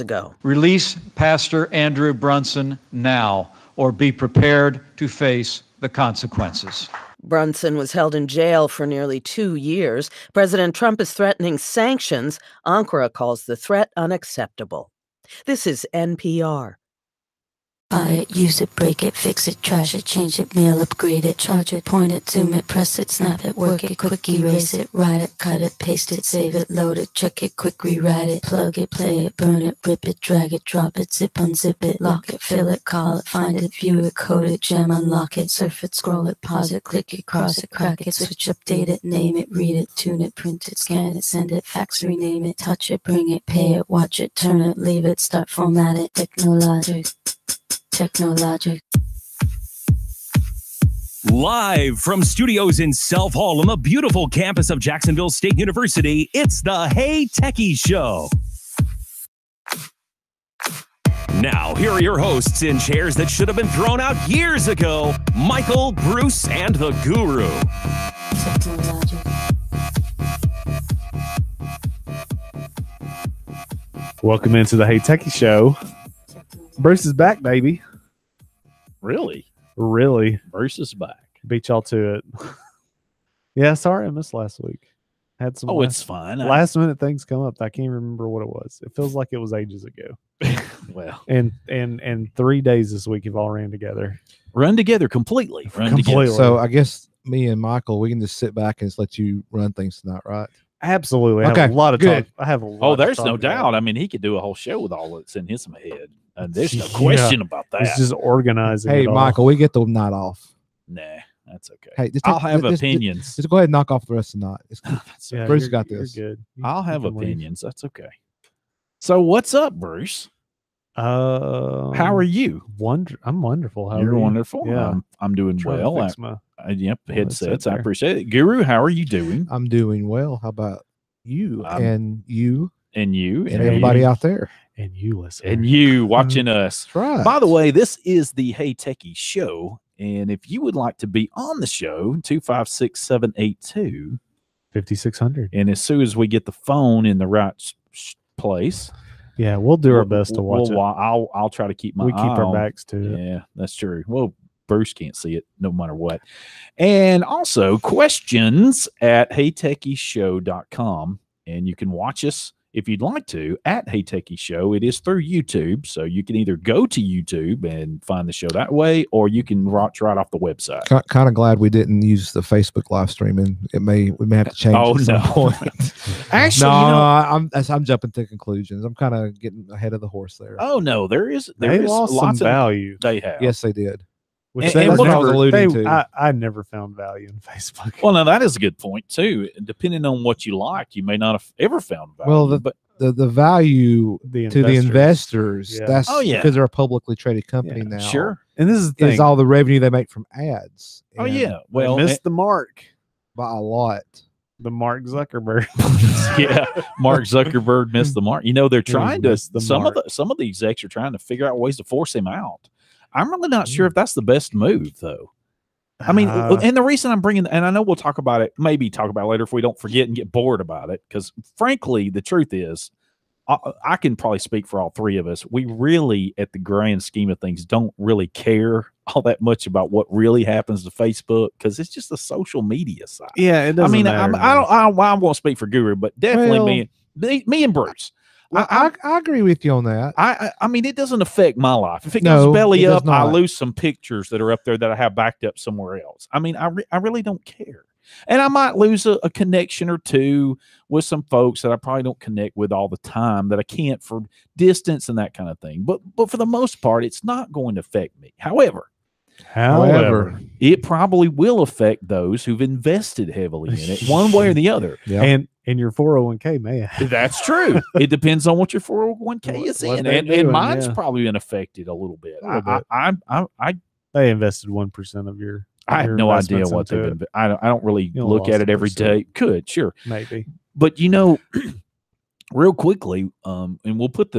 ago. Release Pastor Andrew Brunson now, or be prepared to face the consequences. Brunson was held in jail for nearly 2 years. President Trump is threatening sanctions. Ankara calls the threat unacceptable. This is NPR. Buy it, use it, break it, fix it, trash it, change it, mail, upgrade it, charge it, point it, zoom it, press it, snap it, work it, quick erase it, write it, cut it, paste it, save it, load it, check it, quick rewrite it, plug it, play it, burn it, rip it, drag it, drop it, zip, unzip it, lock it, fill it, call it, find it, view it, code it, jam, unlock it, surf it, scroll it, pause it, click it, cross it, crack it, switch, update it, name it, read it, tune it, print it, scan it, send it, fax, rename it, touch it, bring it, pay it, watch it, turn it, leave it, start, format it, technologic. Live from studios in South Hall on the beautiful campus of Jacksonville State University, it's the Hey Techies Show. Now, here are your hosts in chairs that should have been thrown out years ago, Michael, Bruce, and the Guru. Welcome into the Hey Techies Show. Bruce is back, baby. Really? Bruce is back. Beat y'all to it. Yeah, sorry I missed last week. Had some it's fine. Last minute things come up. I can't remember what it was. It feels like it was ages ago. Well, and 3 days this week have all ran together. Run together completely. Completely. So I guess me and Michael, we can just sit back and just let you run things tonight, right? Absolutely. Okay, I have a lot of good. talk. I have a lot. there's of no talk doubt. about. I mean, he could do a whole show with all that's in his head. And there's no question about that. It's just organizing. Hey, it all. Michael, we get the night off. Nah, that's okay. Hey, I'll have opinions. Just go ahead and knock off the rest of the night. Yeah, Bruce you're- got you're this. Good. I'll have You can leave. opinions. That's okay. So what's up, Bruce? How are you? I'm wonderful. How You're are you? wonderful. Yeah. I'm doing Trying to well. fix my Yep, headsets. I there. appreciate it. Guru, how are you doing? I'm doing well. How about you and you And you and everybody you, out there? and you listen. and you watching us. That's right. By the way, this is the Hey Techie Show. And if you would like to be on the show, 256-782. 5600. And as soon as we get the phone in the right place, Yeah, we'll do our best to watch it. I'll try to keep my We keep eye our on. backs to it. Yeah, that's true. Well, Bruce can't see it no matter what. And also questions at heytechieshow.com. And you can watch us if you'd like to at Hey Techie Show. It is through YouTube. So you can either go to YouTube and find the show that way, or you can watch right off the website. Kind of glad we didn't use the Facebook live streaming. We may have to change at some point. Actually, I'm jumping to conclusions. I'm kind of getting ahead of the horse there. oh no, there is They is lost some lots of value. they have. Yes, they did. Which And- they and were what I was never, alluding they, to. I never found value in Facebook. Well, now that is a good point too. Depending on what you like, you may not have ever found value. Well, but The value the to the investors, Yeah. that's Oh, yeah. because they're a publicly traded company Yeah, now. sure. And this is the thing. Is all the revenue they make from ads. Oh And yeah. Well, Well, missed the mark. by a lot. The Mark Zuckerberg. yeah, Mark Zuckerberg missed the mark. You know, they're trying to missed the some of mark. the execs are trying to figure out ways to force him out. I'm really not Mm. sure if that's the best move, though. I mean, and the reason I'm bringing, and I know we'll talk about it, maybe talk about it later if we don't forget and get bored about it, because frankly, the truth is, I can probably speak for all three of us. We really, at the grand scheme of things, don't really care all that much about what really happens to Facebook because it's just a social media site. Yeah, it doesn't I mean, matter. I won't speak for Guru, but definitely me and Bruce. I agree with you on that. I mean, it doesn't affect my life. If it No, goes belly it does up, I not. lose some pictures that are up there that I have backed up somewhere else. I mean, I really don't care. And I might lose a connection or two with some folks that I probably don't connect with all the time that I can't for distance and that kind of thing. But for the most part, it's not going to affect me. However, it probably will affect those who've invested heavily in it one way or the other. Yeah. And your 401k may have. That's true. It depends on what your 401k is What in. they're And doing, mine's yeah. probably been affected a little bit. A little bit. I They invested 1% of your. I have your no idea investments what they've into been. I don't really You look at lost it every 1%. day. Could, sure. Maybe. But you know, real quickly, and we'll put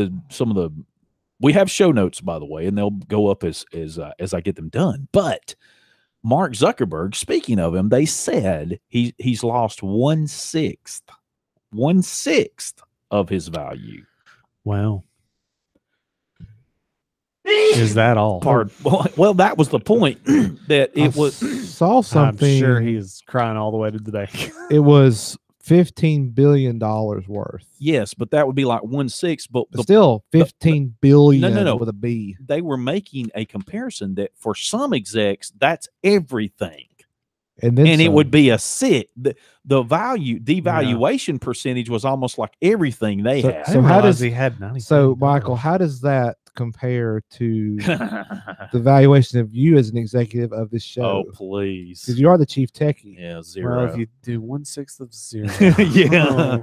we have show notes, by the way, and they'll go up as I get them done. But Mark Zuckerberg, speaking of him, they said he's lost 1/6 of his value. Wow. Is that all? Well, that was the point that it was. I'm Saw something. sure he's crying all the way to the bank. It was $15 billion worth. Yes, but that would be like 1/6. But Still 15 billion no. with a B. They were making a comparison that for some execs, that's everything. And then It some. would be a sit. The devaluation percentage was almost like everything they So- had. So how how does- does he had 90? So, Michael, how does that compare to the valuation of you as an executive of this show? Oh, please. Because you are the chief techie. Yeah, 0. Well, if you do 1/6 of 0, Yeah.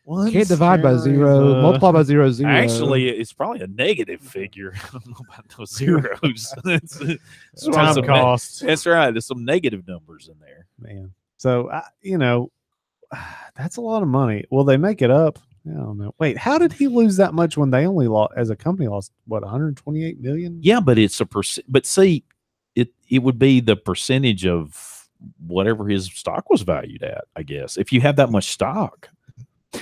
You can't divide by 0, multiply by 0, 0. Actually, it's probably a negative figure. I don't know about those zeros. It's time some cost. That's right. There's some negative numbers in there. Man. So, that's a lot of money. Will they make it up? I don't know. Wait, how did he lose that much when they only lost, as a company, lost, what, 128 million? Yeah, but it's a percent. But see, it would be the percentage of whatever his stock was valued at, I guess, if you have that much stock.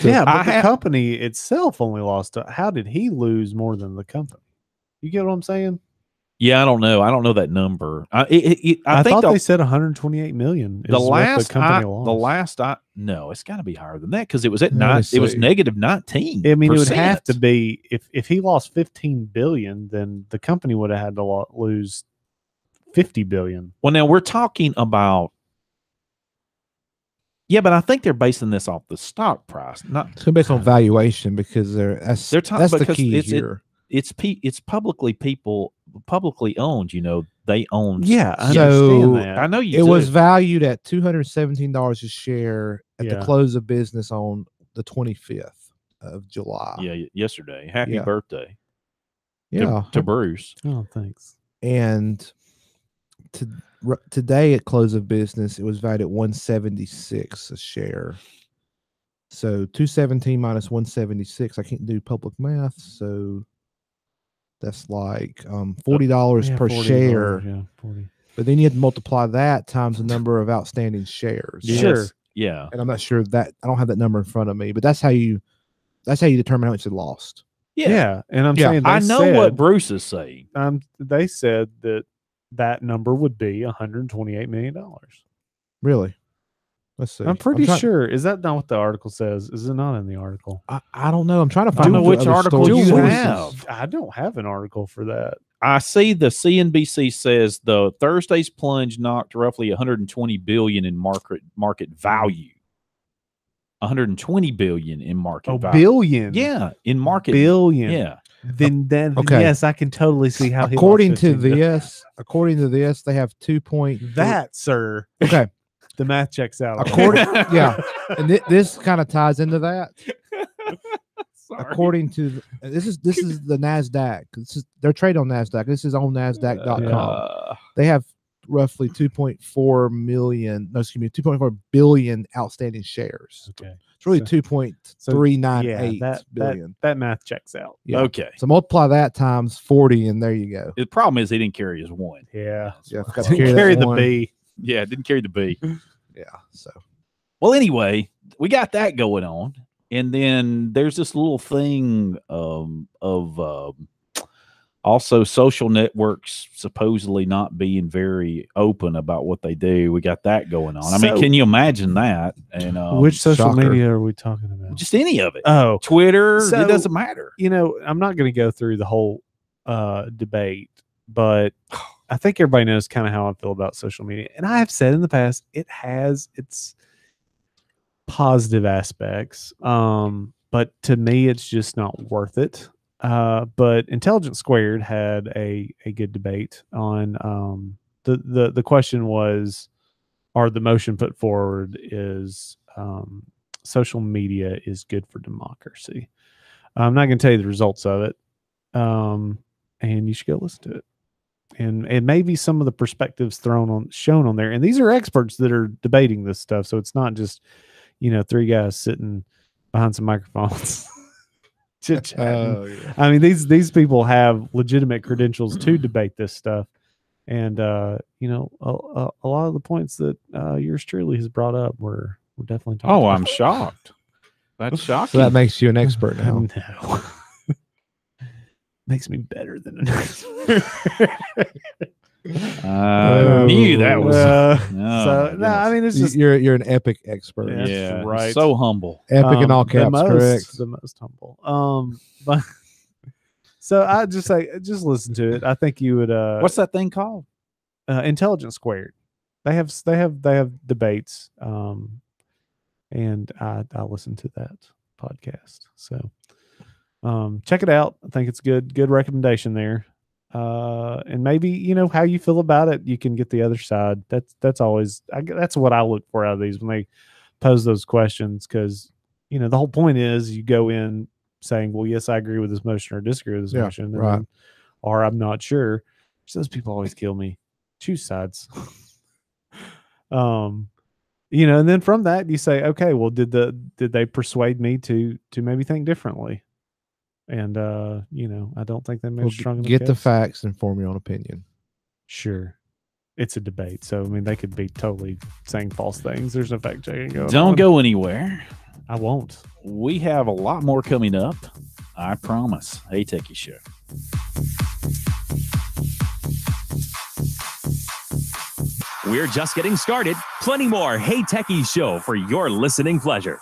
Yeah, but the have- company itself only lost. How did he lose more than the company? You get what I'm saying? Yeah, I don't know. I don't know that number. I think thought they said 128 million. Is the what last the company lost. lost. No, it's got to be higher than that because it was at Let nine. me It was see. negative 19. I mean, it would have to be if he lost 15 billion, then the company would have had to lose 50 billion. Well, now we're talking about. Yeah, but I think they're basing this off the stock price, not. It's based on valuation because that's They're talking that's the because key it's- here. It's publicly owned. They own. Yeah, I So, understand that. I know you. It do. was valued at $217 a share at Yeah. the close of business on the 25th of July. Yeah, yesterday. Happy Yeah. birthday Yeah. to Bruce. Oh, thanks. And today at close of business, it was valued at 176 a share. So 217 minus 176. I can't do public math, so that's like $40 Yeah, per $40, share. Yeah, 40. But then you have to multiply that times the number of outstanding shares. Yes. Sure. Yeah. And I'm not sure that I don't have that number in front of me, but that's how you determine how much it lost. Yeah, and I'm Yeah, saying I know what Bruce is saying. they said that number would be $128 million. Really? Let's see. I'm pretty trying- sure. Is that not what the article says? Is it not in the article? I don't know. I'm trying to I find don't know what which other article stories- you sources. have. I don't have an article for that. I see the CNBC says the Thursday's plunge knocked roughly 120 billion in market value. 120 billion in market Oh, value. billion. Yeah, in market Billion. Yeah. Then Okay. yes, I can totally see how. According to this, this, they have 2. that, sir, Okay. the math checks out. According, yeah, and this kind of ties into that. Sorry. According to this is the Nasdaq. They're traded on Nasdaq. This is on Nasdaq.com. They have roughly 2.4 million. No, excuse me, 2.4 billion outstanding shares. Okay. It's really So- 2.398 yeah, billion. that math checks out. Yeah. Okay. So multiply that times 40, and there you go. The problem is he didn't carry his one. Yeah. Yeah, I forgot to Carry, carry that the one. B. Yeah, didn't carry the B. Yeah. So Well, anyway, we got that going on. And then there's this little thing of also social networks supposedly not being very open about what they do. We got that going on. I mean, So- can you imagine that? And Which social shocker. media are we talking about? just any of it. Oh, Twitter, So- it doesn't matter. I'm not going to go through the whole debate, but I think everybody knows kind of how I feel about social media. And I have said in the past, it has its positive aspects. But to me, it's just not worth it. But Intelligence Squared had a good debate on the question was, or the motion put forward is social media is good for democracy. I'm not going to tell you the results of it, and you should go listen to it. And maybe some of the perspectives shown on there. And these are experts that are debating this stuff, so it's not just three guys sitting behind some microphones. Chit-chatting. I mean, these people have legitimate credentials to debate this stuff, and a lot of the points that yours truly has brought up were definitely talked Oh, about. I'm shocked. That's shocking. that makes you an expert now. No. makes me better than an I knew that was. so my no, I goodness. mean it's just You're an epic expert. Yeah. yeah, right. so humble. Epic in all caps, correct? the most humble. But so I just say just listen to it. I think you would. What's that thing called? Intelligence Squared? They have debates. And I listen to that podcast. So check it out. I think it's good recommendation there. And maybe how you feel about it, you can get the other side. That's always that's what I look for out of these when they pose those questions, because the whole point is you go in saying, well, yes, I agree with this motion or disagree with this motion, and right. then, or I'm not sure. So those people always kill me. Choose sides. And then from that you say, okay, well, did they persuade me to maybe think differently? And I don't think they made a strong enough Get the case. facts and form your own opinion. Sure. It's a debate, so I mean they could be totally saying false things. There's no fact checking going on. Don't go anywhere. I won't. We have a lot more coming up. I promise. Hey, Techie Show. We're just getting started. Plenty more Hey Techies Show for your listening pleasure.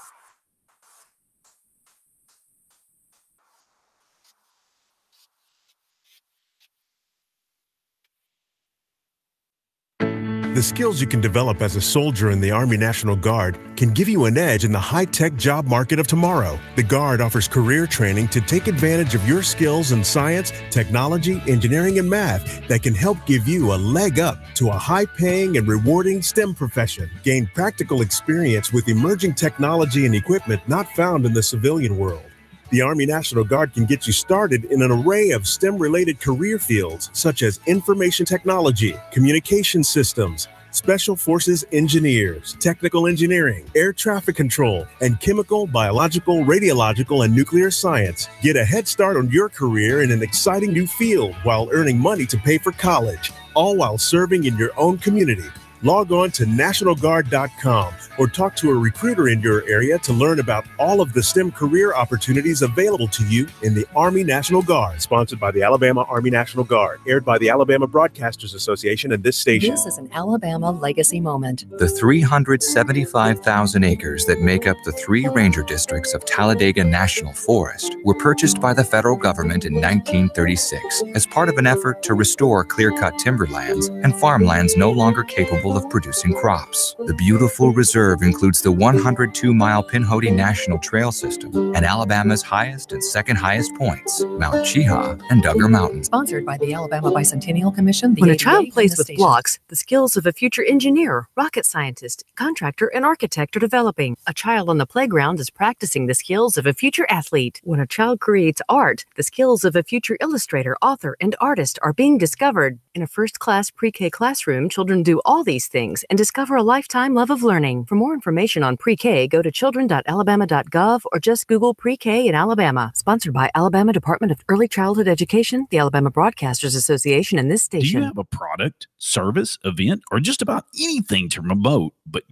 The skills you can develop as a soldier in the Army National Guard can give you an edge in the high-tech job market of tomorrow. The Guard offers career training to take advantage of your skills in science, technology, engineering, and math that can help give you a leg up to a high-paying and rewarding STEM profession. Gain practical experience with emerging technology and equipment not found in the civilian world. The Army National Guard can get you started in an array of STEM-related career fields such as information technology, communication systems, special forces engineers, technical engineering, air traffic control, and chemical, biological, radiological, and nuclear science. Get a head start on your career in an exciting new field while earning money to pay for college, all while serving in your own community. Log on to NationalGuard.com or talk to a recruiter in your area to learn about all of the STEM career opportunities available to you in the Army National Guard. Sponsored by the Alabama Army National Guard. Aired by the Alabama Broadcasters Association and this station. This is an Alabama legacy moment. The 375,000 acres that make up the 3 ranger districts of Talladega National Forest were purchased by the federal government in 1936 as part of an effort to restore clear-cut timberlands and farmlands no longer capable of producing crops. The beautiful reserve includes the 102-mile Pinhoti National Trail System and Alabama's highest and second highest points, Mount Cheaha and Duggar Mountains. Sponsored by the Alabama Bicentennial Commission. When a child plays with blocks, the skills of a future engineer, rocket scientist, contractor, and architect are developing. A child on the playground is practicing the skills of a future athlete. When a child creates art, the skills of a future illustrator, author, and artist are being discovered. In a first-class pre-K classroom, children do all these things and discover a lifetime love of learning. For more information on pre-K, go to children.alabama.gov or just Google pre-K in Alabama. Sponsored by Alabama Department of Early Childhood Education, the Alabama Broadcasters Association, and this station. Do you have a product, service, event, or just about anything to promote, but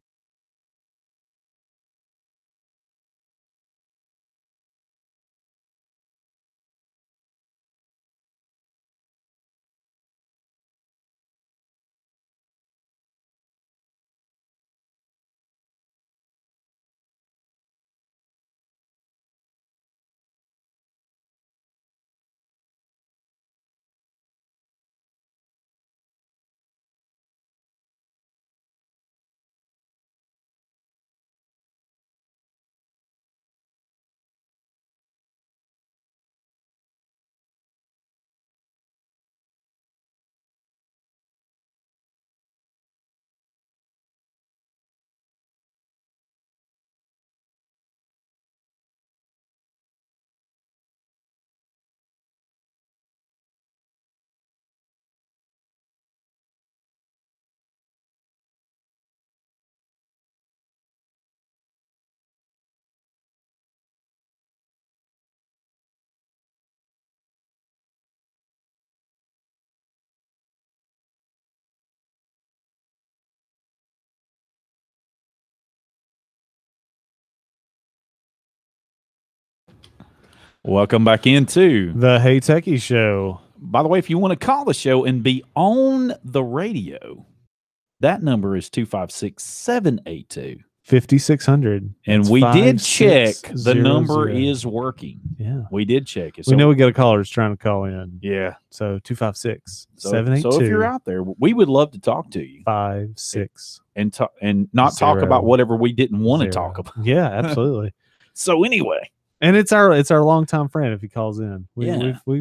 Welcome back into the Hey Techies Show. By the way, if you want to call the show and be on the radio, that number is 256-782. 5600. And we did check. The number is working. Yeah. We did check it. We know we got a caller that's trying to call in. Yeah. So 256-782. So if you're out there, we would love to talk to you. 56. And not talk about whatever we didn't want to talk about. Yeah, absolutely. So anyway. And it's our longtime friend if he calls in. We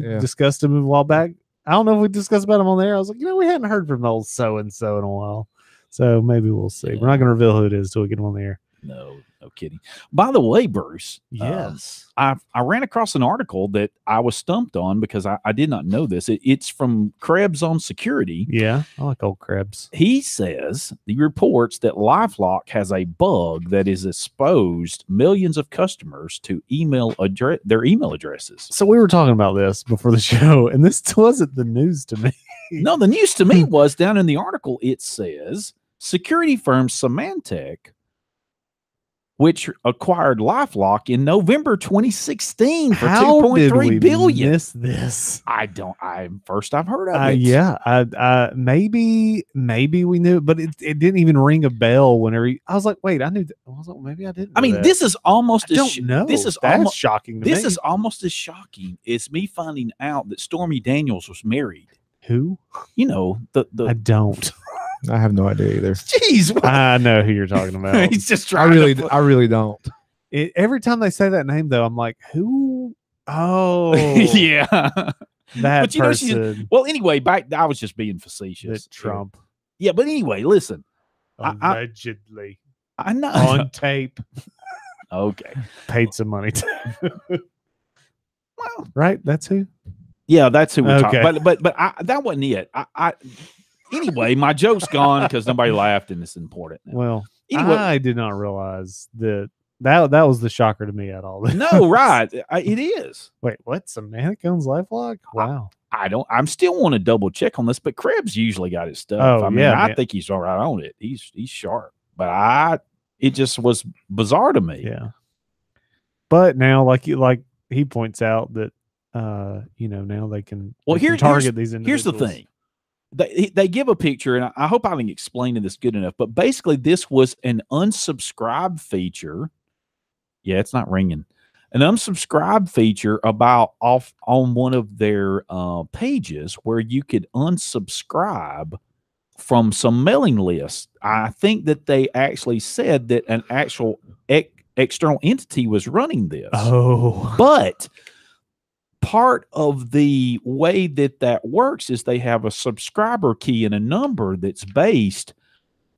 discussed him a while back. I don't know if we discussed about him on there. I was like, we hadn't heard from old so-and-so in a while. So maybe we'll see. We're not going to reveal who it is till we get him on the air. No kidding. By the way, Bruce. Yes. I ran across an article that I was stumped on because I did not know this. It's from Krebs on Security. Yeah, I like old Krebs. He says he reports that LifeLock has a bug that has exposed millions of customers to their email addresses. So we were talking about this before the show, and this wasn't the news to me. No, the news to me was down in the article. It says security firm Symantec, which acquired LifeLock in November 2016 for $2.3 billion. Miss this? I've heard of it. Yeah, maybe we knew, but it didn't even ring a bell whenever I was like, wait, I knew. I was like, maybe I didn't. I mean, this is almost. This is almost shocking. To this me. is almost as shocking as me finding out that Stormy Daniels was married. Who? You know the. I don't. I have no idea either. Jeez, I know who you're talking about. He's just trying. I really don't. Every time they say that name, though, I'm like, who? Oh, yeah, that person. Well, anyway, I was just being facetious. Trump. Yeah, but anyway, listen. Allegedly, I know on tape. Okay, paid some money. Well, right. That's who. Yeah, that's who we're talking. But that wasn't it. Anyway, my joke's gone because nobody laughed, and it's important now. Well, anyway, I did not realize that was the shocker to me at all. No, right? It is. Wait, what? Symantec owns LifeLock? Wow. I'm still want to double check on this, but Krebs usually got his stuff. Oh, I think he's all right on it. He's sharp, but it just was bizarre to me. Yeah. But now, like he points out that now they can target these individuals. Here's the thing. They give a picture, and I hope I can explain this good enough, but basically this was an unsubscribe feature. Yeah, it's not ringing. An unsubscribe feature off on one of their pages where you could unsubscribe from some mailing lists. I think that they actually said that an actual external entity was running this. Oh. But part of the way that works is they have a subscriber key and a number that's based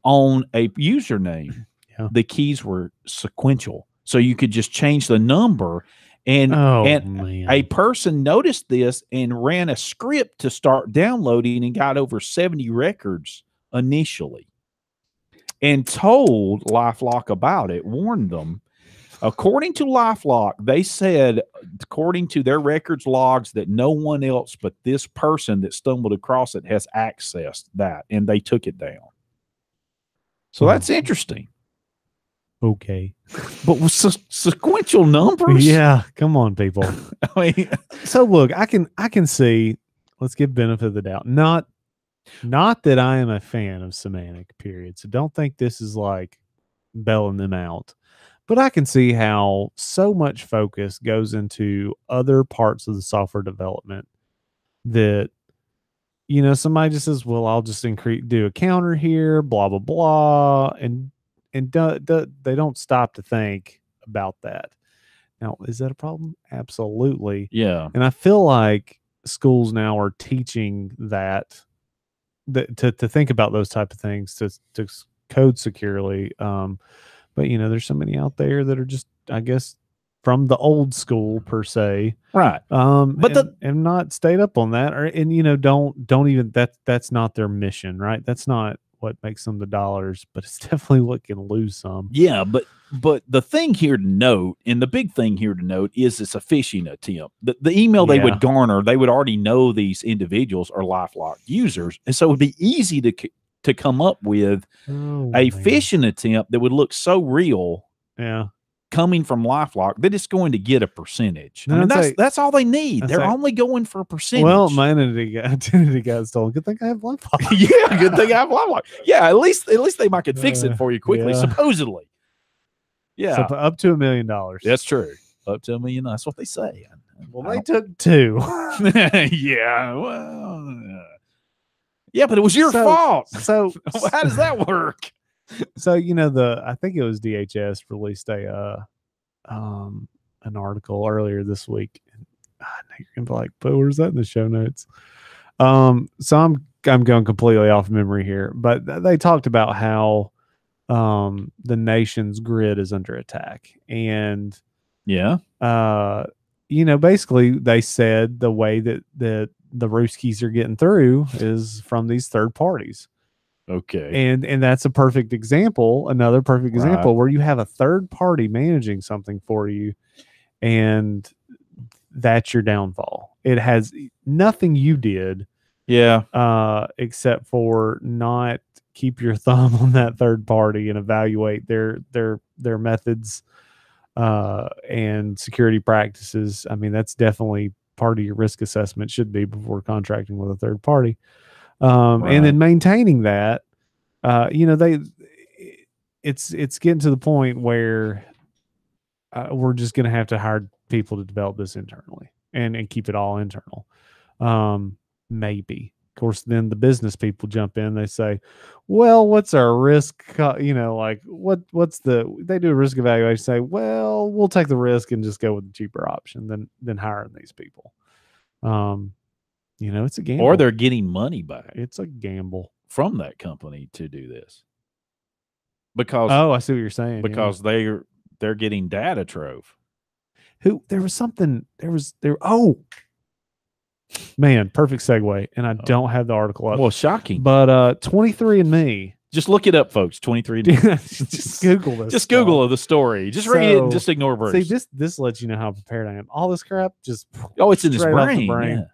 on a username. Yeah. The keys were sequential, so you could just change the number. And a person noticed this and ran a script to start downloading and got over 70 records initially, and told LifeLock about it, warned them. According to LifeLock, they said, according to their records logs, that no one else but this person that stumbled across it has accessed that, and they took it down. So that's interesting. Okay. But with sequential numbers? Yeah, come on, people. I mean, so look, I can see, let's give benefit of the doubt. Not that I am a fan of Symantec, period. So don't think this is like bailing them out. But I can see how so much focus goes into other parts of the software development that, somebody just says, well, I'll just do a counter here, blah, blah, blah. And they don't stop to think about that. Now, is that a problem? Absolutely. Yeah. And I feel like schools now are teaching that to think about those type of things, to code securely. But there's so many out there that are just, I guess, from the old school per se, right? But and not stayed up on that, don't even that's not their mission, right? That's not what makes them the dollars, but it's definitely what can lose some. Yeah, but the thing here to note, and the big thing here to note, is it's a phishing attempt. The email they would garner, they would already know these individuals are LifeLock users, and so it would be easy to come up with phishing attempt that would look so real. Yeah. coming from LifeLock that it's going to get a percentage. No, I mean, that's that's all they need. They're like, only going for a percentage. well, my identity got stolen. Good thing I have LifeLock. Yeah, good thing I have LifeLock. Yeah, at least they might could fix it for you quickly, yeah. supposedly. Yeah, So up to $1 million. that's true. Up to $1 million. That's what they say. Well, they took 2. Yeah, well, yeah, but it was your fault. So how does that work? So I think it was DHS released an article earlier this week. I know you're gonna be like, but where's that in the show notes? So I'm going completely off memory here, but they talked about how the nation's grid is under attack, and basically they said the way that the Ruskies are getting through is from these third parties. Okay. And that's a perfect example, another perfect example where you have a third party managing something for you, and that's your downfall. It has nothing you did, except for not keep your thumb on that third party and evaluate their methods and security practices. I mean, that's definitely part of your risk assessment, should be, before contracting with a third party. And then maintaining that, it's getting to the point where we're just going to have to hire people to develop this internally and keep it all internal. Maybe, of course, then the business people jump in. They say, well, what's our risk? What's they do a risk evaluation, say, well, we'll take the risk and just go with the cheaper option than hiring these people. It's a gamble. Or they're getting money back. It's a gamble from that company to do this. Because I see what you're saying. Because they're getting data trove. Man, perfect segue. And I don't have the article up. Well, shocking. But 23andMe. Just look it up, folks. 23andMe. Just Google this. Just Google the story. Just read it and just ignore Bruce. See, this lets you know how prepared I am. All this crap just it's in his brain. Yeah.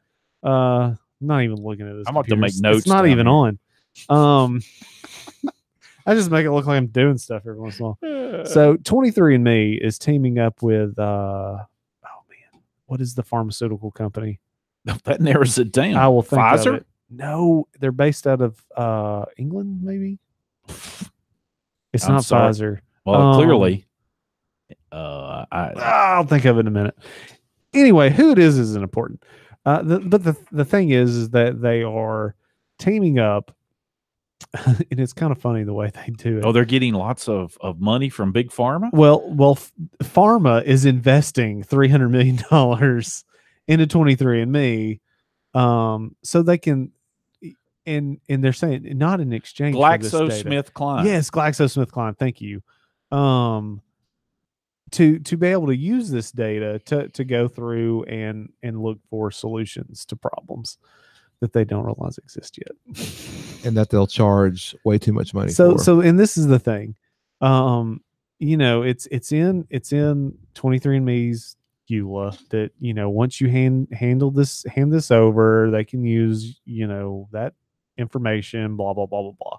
Not even looking at this. I'm about to make notes. It's not even on. I just make it look like I'm doing stuff every once in a while. So 23andMe is teaming up with what is the pharmaceutical company? That narrows it down. I will think Pfizer? of it. No, they're based out of England, maybe. It's not Pfizer. Well, clearly. I'll think of it in a minute. Anyway, who it is isn't important. But the thing is that they are teaming up, and it's kind of funny the way they do it. Oh, they're getting lots of money from Big Pharma? Well, Pharma is investing $300 million into 23andMe, so they can, and they're saying not in exchange for this data. GlaxoSmithKline. Yes, GlaxoSmithKline. Thank you. To be able to use this data to go through and look for solutions to problems that they don't realize exist yet, and that they'll charge way too much money for. So and this is the thing, it's in 23andMe's EULA that once you hand this over, they can use that information, blah blah blah blah blah.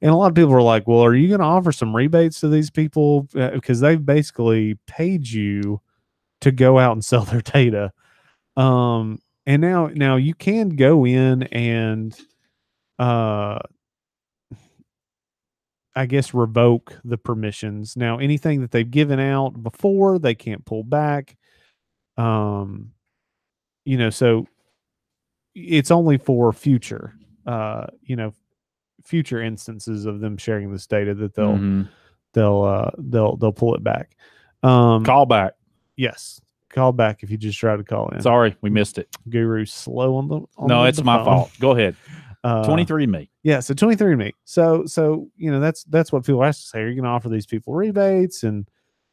And a lot of people are like, well, are you going to offer some rebates to these people? Because they've basically paid you to go out and sell their data. And now you can go in and, I guess, revoke the permissions. Now, anything that they've given out before, they can't pull back. So it's only for future, future instances of them sharing this data that they'll pull it back. Call back. Yes, call back if you just try to call in. Sorry, we missed it. Guru's slow on the. No, it's my fault. Go ahead. 23andMe. Yeah, so 23andMe. So that's what people ask to say. Are you going to offer these people rebates? And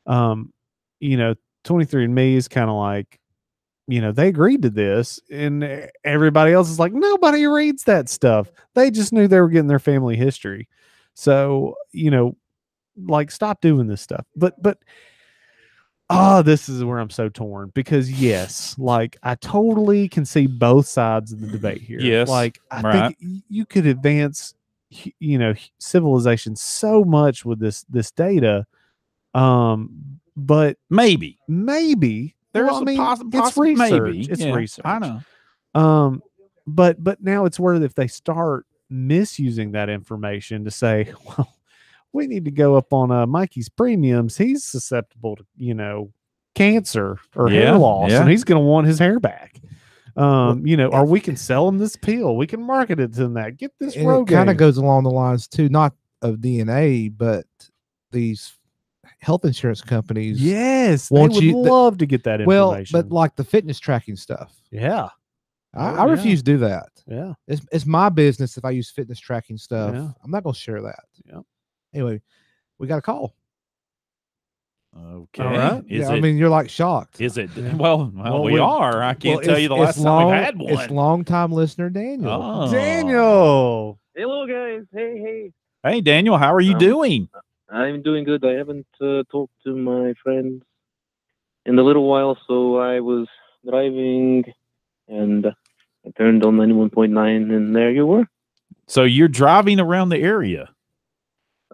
23andMe is kind of like, they agreed to this, and everybody else is like, nobody reads that stuff. They just knew they were getting their family history. So, stop doing this stuff. But this is where I'm so torn, because yes, I totally can see both sides of the debate here. Yes. I think you could advance, civilization so much with this data. but maybe there's a it's research. maybe. It's Yeah, research. I know. But now it's where if they start misusing that information to say, well, we need to go up on Mikey's premiums. He's susceptible to, cancer or hair loss, and he's going to want his hair back. Or we can sell him this pill. We can market it to him that. Get this and Rogaine. it kind of goes along the lines too, not of DNA, but these health insurance companies. Yes, want they would love to get that information. Well, but like the fitness tracking stuff. Yeah. I refuse to do that. Yeah. It's my business if I use fitness tracking stuff. Yeah. I'm not going to share that. Yeah. Anyway, we got a call. Okay. All right. I mean, you're like shocked. Is it? Well, we are. I can't tell you the last time we've had one. It's long-time listener Daniel. Oh. Daniel. Hello, guys. Hey. Hey, Daniel. How are you doing? I'm doing good. I haven't talked to my friends in a little while, so I was driving and I turned on 91.9, and there you were. So you're driving around the area?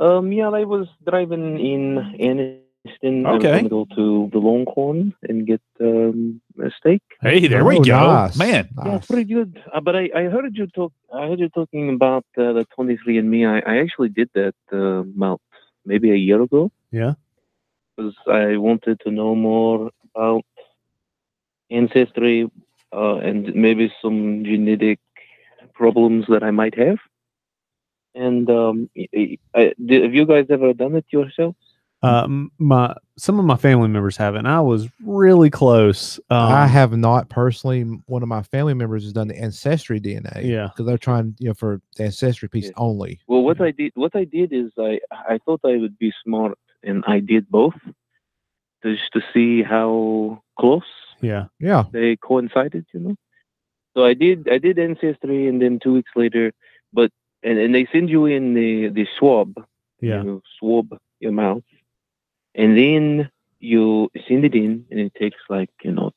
Yeah, I was driving in Anniston. Okay. I was going to go to the Longhorn and get a steak. Hey, there we go, nice. man. Yeah, pretty good. But I heard you talk. I heard you talking about the 23andMe. I actually did that about maybe a year ago. Yeah. Because I wanted to know more about ancestry and maybe some genetic problems that I might have. And have you guys ever done it yourself? Some of my family members have it, and I was really close. I have not personally. One of my family members has done the ancestry DNA. Yeah, because they're trying, for the ancestry piece only. Well, what I did is I thought I would be smart, and I did both, just to see how close. Yeah, they coincided. So I did ancestry, and then 2 weeks later, and they send you in the swab. Yeah, swab your mouth. And then you send it in, and it takes 2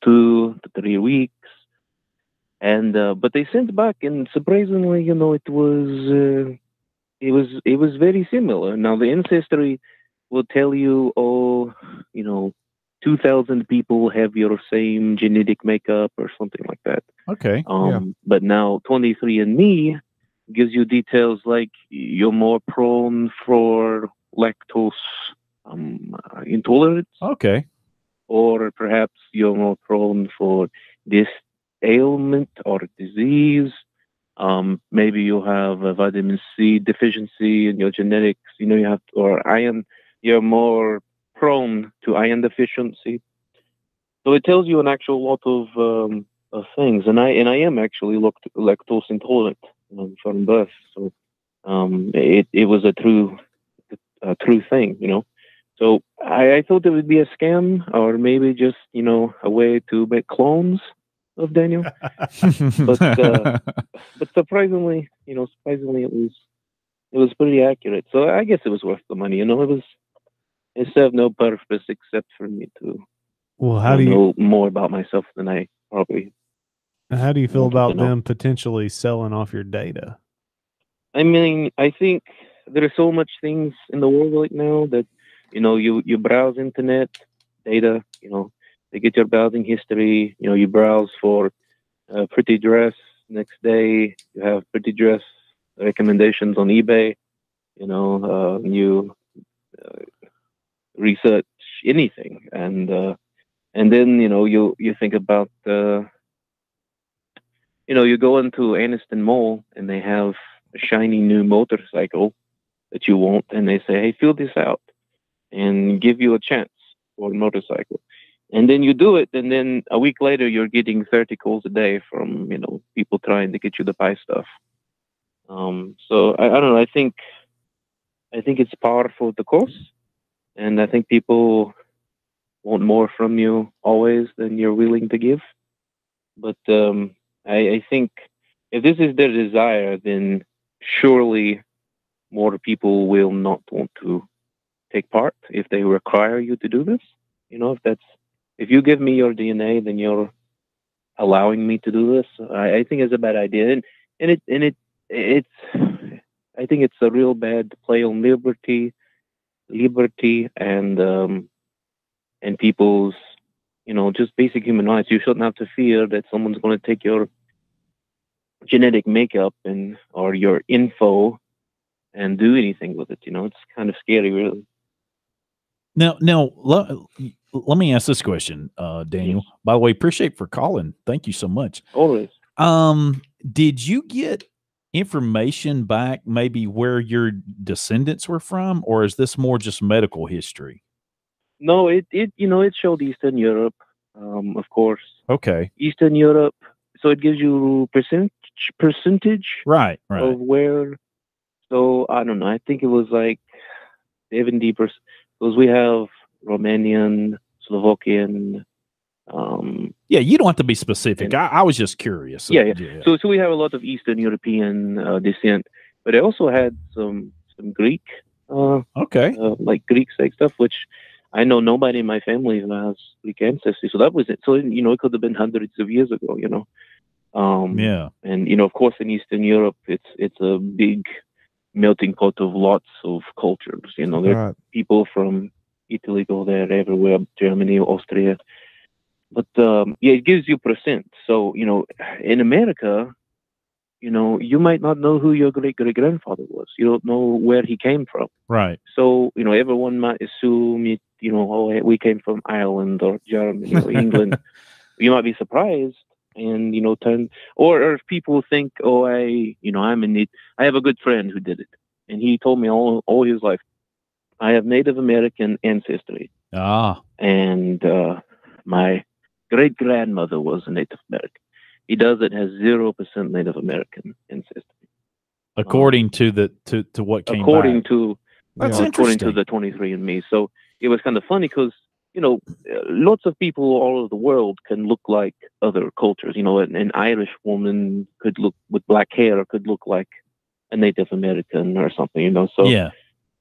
to 3 weeks. And but they sent back, and surprisingly, it was very similar. Now the ancestry will tell you, 2,000 people have your same genetic makeup or something like that. Okay. But now 23andMe gives you details like you're more prone for lactose intolerance. Okay. Or perhaps you're more prone for this ailment or disease. Maybe you have a vitamin C deficiency in your genetics. Or iron. You're more prone to iron deficiency. So it tells you an actual lot of things. And I am actually lactose intolerant from birth. So it was a true thing, So I thought it would be a scam, or maybe just a way to make clones of Daniel. but surprisingly, it was pretty accurate. So I guess it was worth the money. It served no purpose except for me to know more about myself than I probably. How do you feel about them potentially selling off your data? I mean, I think there are so much things in the world right now that, you browse internet data, they get your browsing history, you browse for pretty dress. Next day, you have pretty dress recommendations on eBay, you research anything. And then, you think about, you go into Anniston Mall and they have a shiny new motorcycle that you want, and they say, hey, fill this out and give you a chance for a motorcycle. And then you do it, and then a week later you're getting 30 calls a day from people trying to get you to buy stuff. So I don't know. I think it's powerful the course, and I think people want more from you always than you're willing to give. But I think if this is their desire, then surely more people will not want to take part if they require you to do this. If you give me your DNA, then you're allowing me to do this. I think it's a bad idea, and it's I think it's a real bad play on liberty, and and people's, just basic human rights. You shouldn't have to fear that someone's going to take your genetic makeup or your info and do anything with it. It's kind of scary, really. Now, let me ask this question, Daniel. Yes. By the way, appreciate for calling. Thank you so much. Always. Did you get information back maybe where your descendants were from, or is this more just medical history? No, it showed Eastern Europe, of course. Okay. Eastern Europe. So it gives you percentage Right. of where. So I don't know. I think it was like 70%, because we have Romanian, Slovakian. Yeah, you don't have to be specific. I was just curious. Yeah. So we have a lot of Eastern European descent, but I also had some Greek. Like Greek sex stuff, which I know nobody in my family has Greek ancestry. So that was it. So it could have been hundreds of years ago. And of course, in Eastern Europe, it's a big melting pot of lots of cultures. There are people from Italy go there, everywhere, Germany, Austria. But it gives you percent. So in America, you might not know who your great grandfather was. You don't know where he came from. Right. So everyone might assume it. We came from Ireland or Germany or England. You might be surprised. And or if people think, I'm in need. I have a good friend who did it, and he told me all his life, I have Native American ancestry. And my great grandmother was a Native American. He has 0% Native American ancestry, according to what came according back. to according to the 23andMe. So it was kind of funny because lots of people all over the world can look like other cultures. An Irish woman could look with black hair, could look like a Native American or something. So yeah,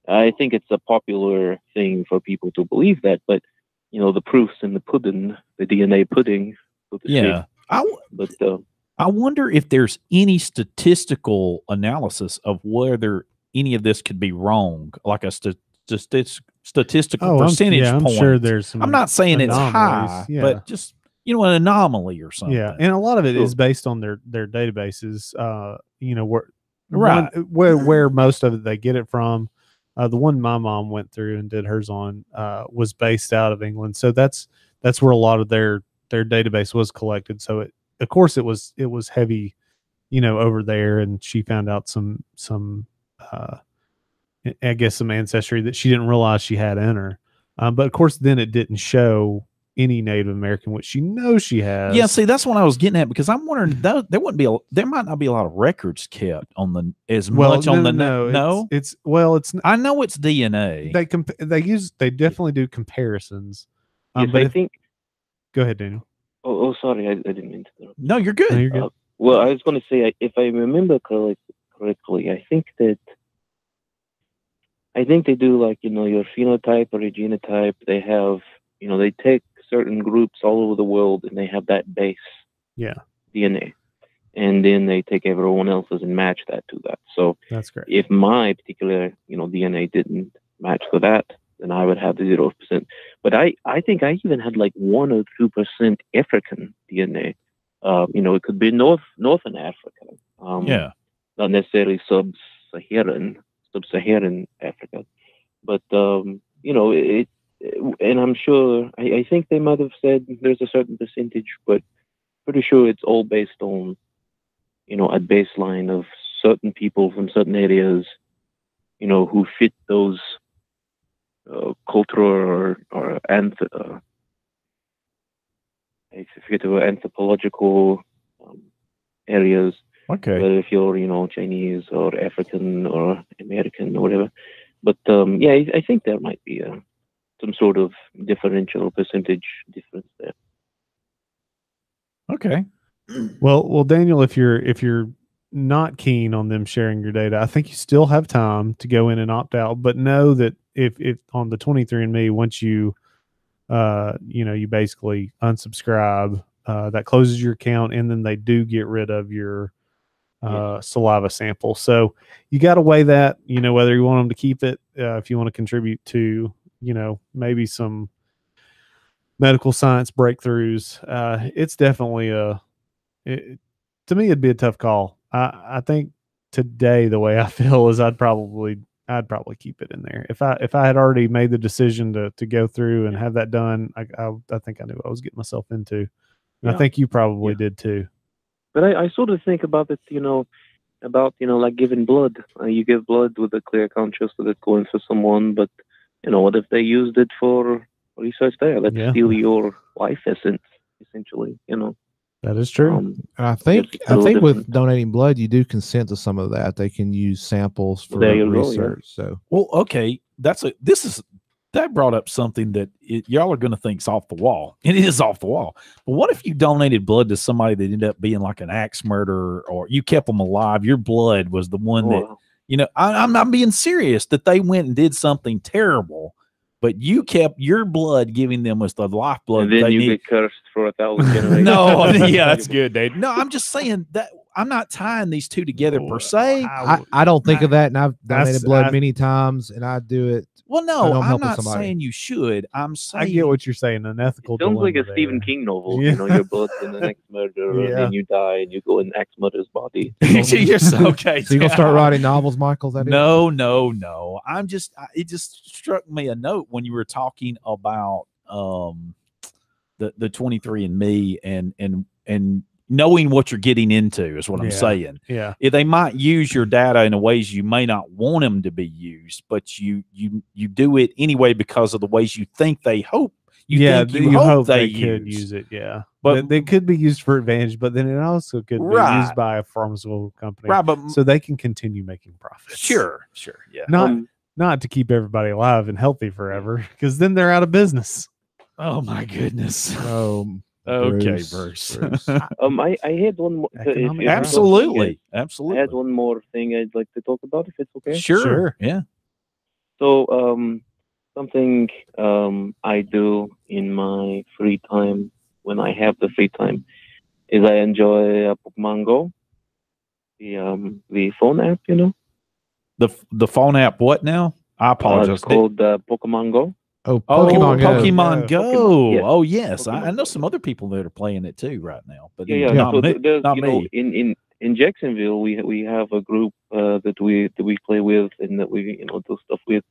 I think it's a popular thing for people to believe that, but the proof's in the pudding, the DNA pudding. So to speak. I wonder if there's any statistical analysis of whether any of this could be wrong, like a statistical percentage I'm point. sure there's some. I'm not saying it's high, yeah. but just an anomaly or something. Yeah, and a lot of it is based on their databases. Where most of it they get it from. The one my mom went through and did hers on was based out of England, so that's where a lot of their database was collected. So of course it was heavy, over there, and she found out some I guess some ancestry that she didn't realize she had in her. But of course, then it didn't show any Native American, which she knows she has. Yeah, see, that's what I was getting at, because I'm wondering there might not be a lot of records kept on the No. I know it's DNA. They definitely do comparisons. Yes, but I think. Go ahead, Daniel. Oh, sorry, I didn't mean to. No, you're good. No, you're good. Well, I was going to say, if I remember correctly, I think they do like your phenotype or your genotype. They have they take certain groups all over the world and they have that base DNA, and then they take everyone else's and match that to that. So that's great. If my particular DNA didn't match for that, then I would have the 0%. But I think I even had like 1 or 2% African DNA. It could be northern Africa. Not necessarily sub-Saharan Africa, but it. And I'm sure I think they might have said there's a certain percentage, but pretty sure it's all based on a baseline of certain people from certain areas, who fit those cultural or anthropological areas. Okay. Whether if you're Chinese or African or American or whatever, but I think there might be some sort of differential percentage difference there. Okay. Well, Daniel, if you're not keen on them sharing your data, I think you still have time to go in and opt out. But know that if on the 23andMe, once you you basically unsubscribe, that closes your account, and then they do get rid of your saliva sample. So you got to weigh that, whether you want them to keep it, if you want to contribute to, maybe some medical science breakthroughs. It's definitely to me, it'd be a tough call. I think today the way I feel is I'd probably keep it in there. If I had already made the decision to go through and have that done, I think I knew what I was getting myself into. And I think you probably did too. But I sort of think about it, like giving blood. You give blood with a clear conscience that it's going for someone, but what if they used it for research there? Let's steal your life essence, essentially. That is true. And I think with donating blood, you do consent to some of that. They can use samples for research. So, well, okay, that brought up something that y'all are going to think is off the wall. It is off the wall. But what if you donated blood to somebody that ended up being like an axe murderer, or you kept them alive? Your blood was the one that, I'm not being serious, that they went and did something terrible, but you kept your blood, giving them was the lifeblood. And then you get cursed for 1,000 generations. No, yeah, that's good, Dave. No, I'm just saying that I'm not tying these two together per se. I don't think of that, and I've donated blood many times, and I do it. Well, no, I'm not saying you should. I'm saying I get what you're saying. An ethical. It sounds like a Stephen King novel. Your blood's in the next murder, and then you die, and you go in Axe Murder's body. You're so okay. So you gonna start writing novels, Michael? No. I'm just. It just struck me a note when you were talking about the 23andMe and knowing what you're getting into is what I'm saying. Yeah. If they might use your data in ways you may not want them to be used, but you do it anyway because of the ways you think they hope. You hope they could use it. Yeah. But they could be used for advantage, but then it also could be used by a pharmaceutical company. Right. But so they can continue making profits. Sure. Yeah. Not to keep everybody alive and healthy forever, because then they're out of business. Oh my goodness. Okay, Bruce. I had one more. Absolutely. I had one more thing I'd like to talk about, if it's okay. Sure. Yeah. So, something I do in my free time when I have the free time is I enjoy Pokemon Go, the phone app. The phone app. What now? I apologize. It's called Pokemon Go. Oh, Pokemon Go. Go. Yes. Oh, yes. Pokemon I know some other people that are playing it too right now. But not so me. Not me. In Jacksonville, we have a group that we play with and that we do stuff with.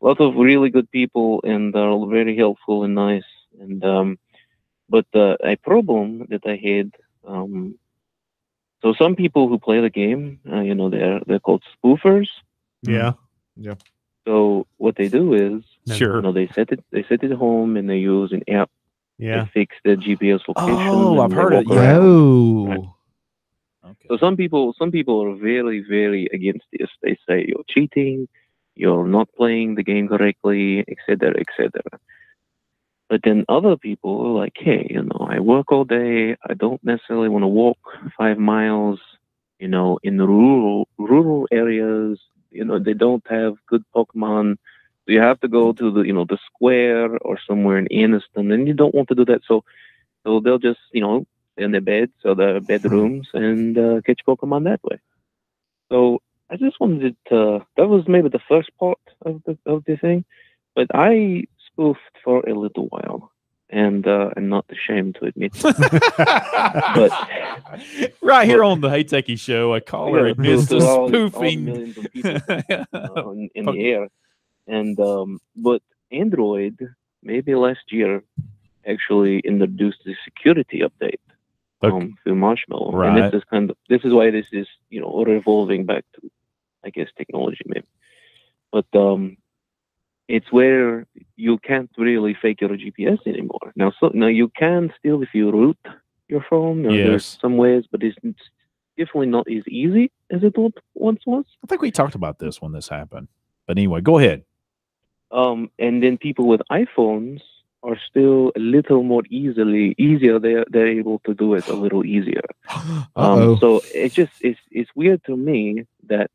A lot of really good people, and they're very helpful and nice. And but a problem that I had. So some people who play the game, they're called spoofers. Yeah. So what they do is, sure, they set it home and they use an app. Yeah. To fix the GPS location. Oh, I've heard it. Right? Okay. So some people are very, very against this. They say you're cheating, you're not playing the game correctly, etc., etc. But then other people are like, hey, I work all day. I don't necessarily want to walk 5 miles, in the rural areas. They don't have good Pokemon. So you have to go to the square or somewhere in Anniston, and you don't want to do that. So they'll just, in their beds or their bedrooms and catch Pokemon that way. So I just wanted to, that was maybe the first part of the thing, but I spoofed for a little while. And I'm not ashamed to admit it. But right here on the Hey Techie Show, I call her admits to spoofing. All millions of people in the air. And but Android, maybe last year, actually introduced the security update through Marshmallow. Right. And this is why this is revolving back to, I guess, technology maybe. But it's where you can't really fake your GPS anymore. Now you can still if you root your phone. There's some ways, but it's definitely not as easy as it once was. I think we talked about this when this happened. But anyway, go ahead. And then people with iPhones are still a little more easier. They're able to do it a little easier. So it's weird to me that.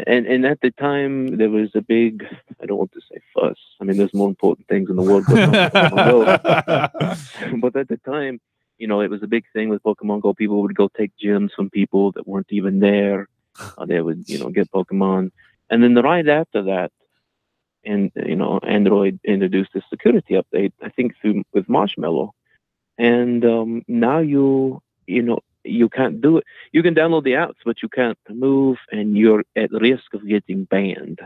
And at the time, there was a big, I don't want to say fuss. I mean, there's more important things in the world. But at the time, it was a big thing with Pokemon Go. People would go take gyms from people that weren't even there. They would, get Pokemon. And then right after that, and Android introduced a security update, I think with Marshmallow, and now you can't do it. You can download the apps, but you can't move, and you're at risk of getting banned.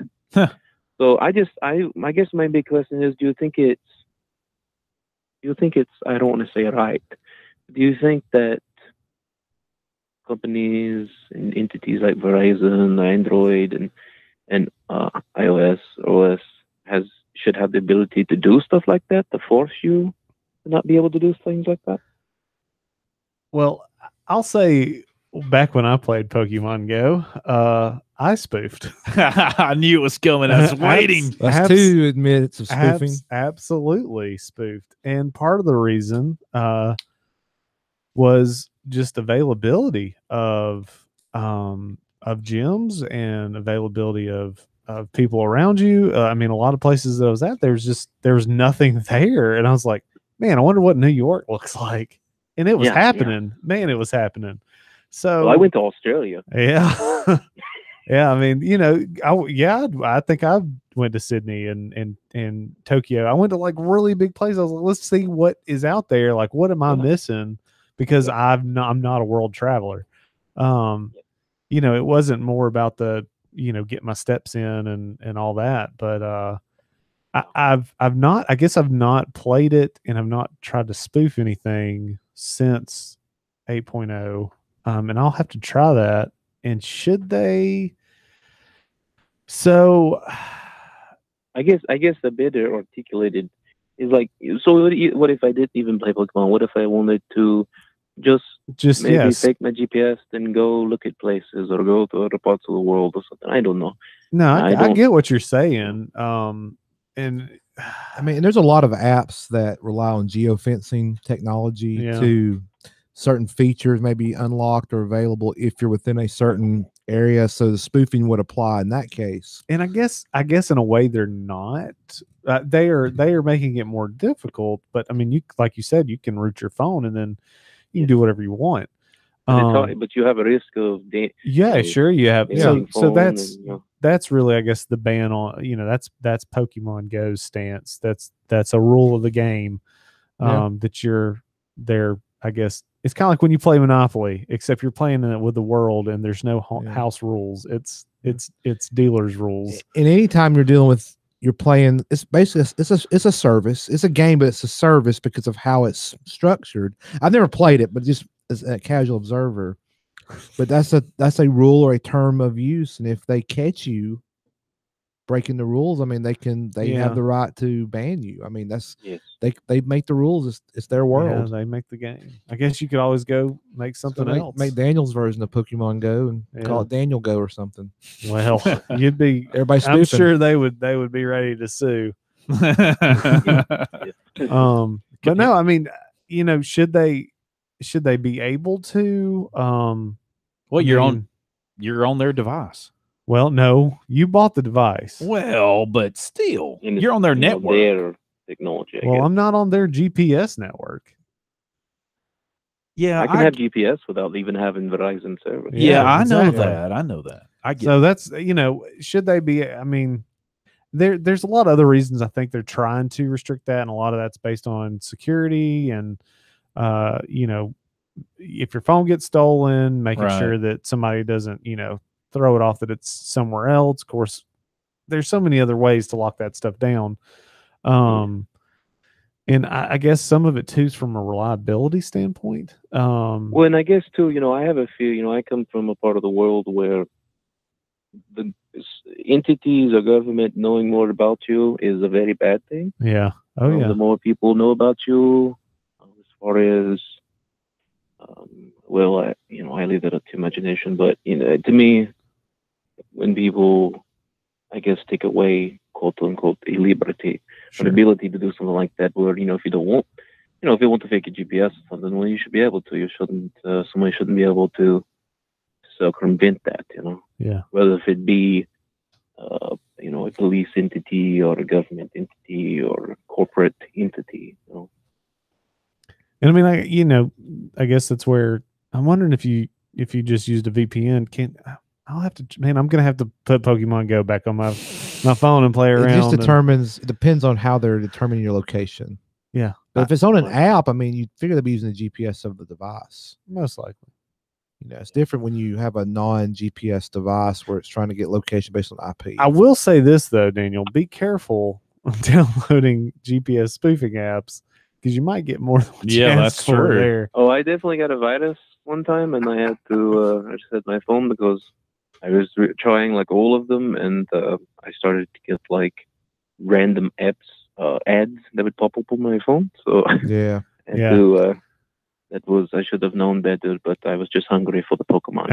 So I guess my big question is: do you think it's I don't want to say right. Do you think that companies and entities like Verizon, Android, and iOS OS should have the ability to do stuff like that, to force you to not be able to do things like that? Well, I'll say back when I played Pokemon Go, I spoofed. I knew it was coming. I was waiting. That's two admits of spoofing. Absolutely spoofed. And part of the reason was just availability of gyms and availability of people around you. I mean, a lot of places that I was at, there was nothing there. And I was like, man, I wonder what New York looks like. And it was happening. Yeah. Man, it was happening. So I went to Australia. Yeah. Yeah, I mean, I think I went to Sydney and Tokyo. I went to like really big places. I was like, let's see what is out there. Like, what am I missing? Because I'm not a world traveler. It wasn't more about the get my steps in and all that. But I've not played it, and I've not tried to spoof anything since 8.0. And I'll have to try that. And should they? So, I guess the better articulated is like, so what if I didn't even play Pokemon? What if I wanted to just maybe take my GPS and go look at places or go to other parts of the world or something? I don't know. No, I get what you're saying. And I mean, there's a lot of apps that rely on geofencing technology to certain features may be unlocked or available if you're within a certain area, so the spoofing would apply in that case. And I guess in a way they're not. They are making it more difficult. But I mean, you like you said, you can root your phone and then you can do whatever you want. But you have a risk of sure you have. So that's really, I guess, the ban on that's Pokemon Go's stance. That's a rule of the game that they're. I guess it's kind of like when you play Monopoly, except you're playing it with the world and there's no house rules. It's dealers rules. And anytime you're playing, it's basically it's a service. It's a game, but it's a service because of how it's structured. I've never played it, but just as a casual observer. But that's a rule or a term of use, and if they catch you breaking the rules, I mean, they have the right to ban you. I mean, they make the rules. It's their world. Yeah, they make the game. I guess you could always go make something else. Make Daniel's version of Pokemon Go and call it Daniel Go or something. Well, you'd be. Everybody's I'm sure they would be ready to sue. But no, I mean, should they be able to? Well, you're on their device. Well, no, you bought the device. Well, but still, you're on their network. Their technology. Well, I'm not on their GPS network. Yeah, I can have GPS without even having Verizon service. Yeah, I know that. I get so that's should they be? I mean, there's a lot of other reasons I think they're trying to restrict that, and a lot of that's based on security and if your phone gets stolen, making sure that somebody doesn't throw it off, that it's somewhere else. Of course, there's so many other ways to lock that stuff down. And I guess some of it too is from a reliability standpoint. Well, and I guess too, I have a few, I come from a part of the world where the entities or government knowing more about you is a very bad thing. Yeah. The more people know about you, as far as, I leave that up to imagination, but, to me, when people, I guess, take away, quote unquote, a liberty, an ability to do something like that, where, if you don't want, if you want to fake a GPS or something, well, you should be able to. You shouldn't, somebody shouldn't be able to circumvent that, Yeah. Whether if it be, a police entity or a government entity or a corporate entity, And I mean, I guess that's where I'm wondering if you just used a VPN, I'll have to, man. I'm gonna have to put Pokemon Go back on my phone and play It around. just determines. It depends on how they're determining your location. Yeah, but if it's on an app, I mean, you figure they'll be using the GPS of the device. Most likely. You know, it's different when you have a non-GPS device where it's trying to get location based on IP. I will say this though, Daniel, be careful downloading GPS spoofing apps because you might get more than what you asked for there. Oh, I definitely got a virus one time, and I had to reset my phone because I was trying like all of them, and I started to get like random apps, ads that would pop up on my phone. So yeah, I should have known better, but I was just hungry for the Pokemon.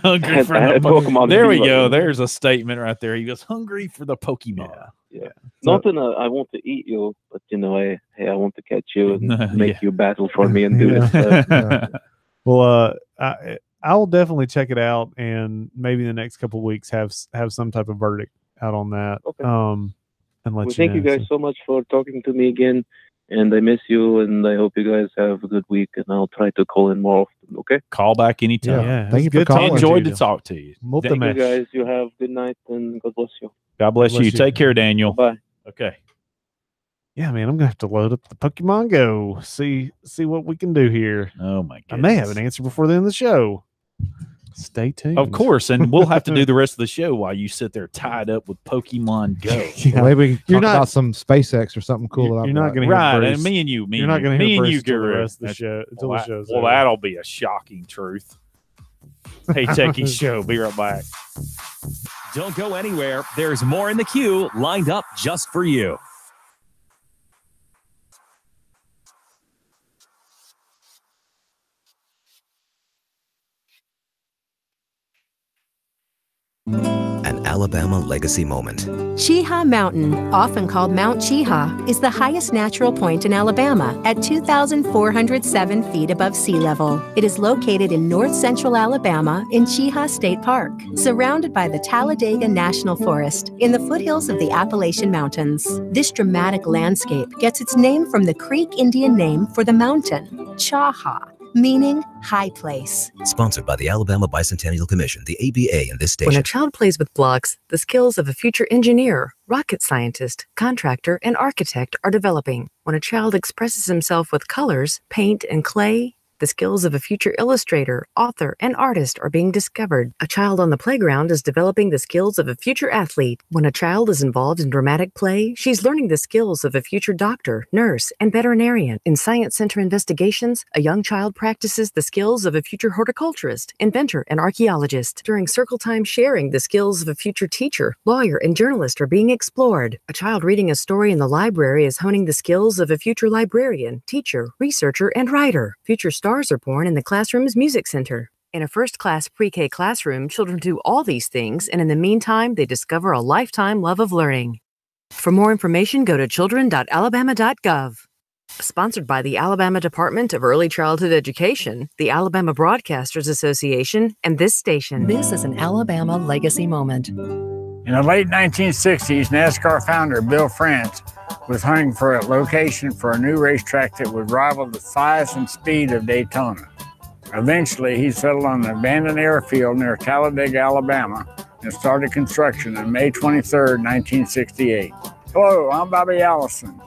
Hungry for I the had Pokemon There we fever. go. There's a statement right there. He goes, hungry for the Pokemon. Yeah. Not in a I want to eat you, but you know, I want to catch you and make you battle for me and do this stuff. Well, I'll definitely check it out, and maybe in the next couple of weeks have some type of verdict out on that. Okay. And let Well, you thank know. you guys so much for talking to me again, and I miss you, and I hope you guys have a good week, and I'll try to call in more often. Okay. Call back anytime. Yeah, thank you for calling. Enjoyed to talk to you. Thank you guys. You have good night, and God bless you. God bless you. Take care, Daniel. Bye. Okay. Yeah, man, I'm gonna have to load up the Pokemon Go. See what we can do here. Oh my goodness. I may have an answer before the end of the show. Stay tuned. Of course, and we'll have to do the rest of the show while you sit there tied up with Pokemon Go. Well, maybe we can talk about some SpaceX or something cool. You're not going to right, hear Bruce. and me and you, You're not going to me hear and Bruce you, until the Guru. rest of the show. Until Well, the show's well, over. that'll be a shocking truth. Hey, Techie Show. Be right back. Don't go anywhere. There's more in the queue lined up just for you. An Alabama legacy moment. Cheaha Mountain, often called Mount Cheaha, is the highest natural point in Alabama at 2,407 feet above sea level. It is located in north-central Alabama in Cheaha State Park, surrounded by the Talladega National Forest in the foothills of the Appalachian Mountains. This dramatic landscape gets its name from the Creek Indian name for the mountain, Chaha, meaning high place. Sponsored by the Alabama Bicentennial Commission, the ABA, and this station. When a child plays with blocks, the skills of a future engineer, rocket scientist, contractor, and architect are developing. When a child expresses himself with colors, paint, and clay, the skills of a future illustrator, author, and artist are being discovered. A child on the playground is developing the skills of a future athlete. When a child is involved in dramatic play, she's learning the skills of a future doctor, nurse, and veterinarian. In science center investigations, a young child practices the skills of a future horticulturist, inventor, and archaeologist. During circle time sharing, the skills of a future teacher, lawyer, and journalist are being explored. A child reading a story in the library is honing the skills of a future librarian, teacher, researcher, and writer. Future stars are born in the classroom's music center. In a first-class pre-K classroom, children do all these things, and in the meantime, they discover a lifetime love of learning. For more information, go to children.alabama.gov. Sponsored by the Alabama Department of Early Childhood Education, the Alabama Broadcasters Association, and this station. This is an Alabama legacy moment. In the late 1960s, NASCAR founder Bill France was hunting for a location for a new racetrack that would rival the size and speed of Daytona. Eventually, he settled on an abandoned airfield near Talladega, Alabama, and started construction on May 23, 1968. Hello, I'm Bobby Allison,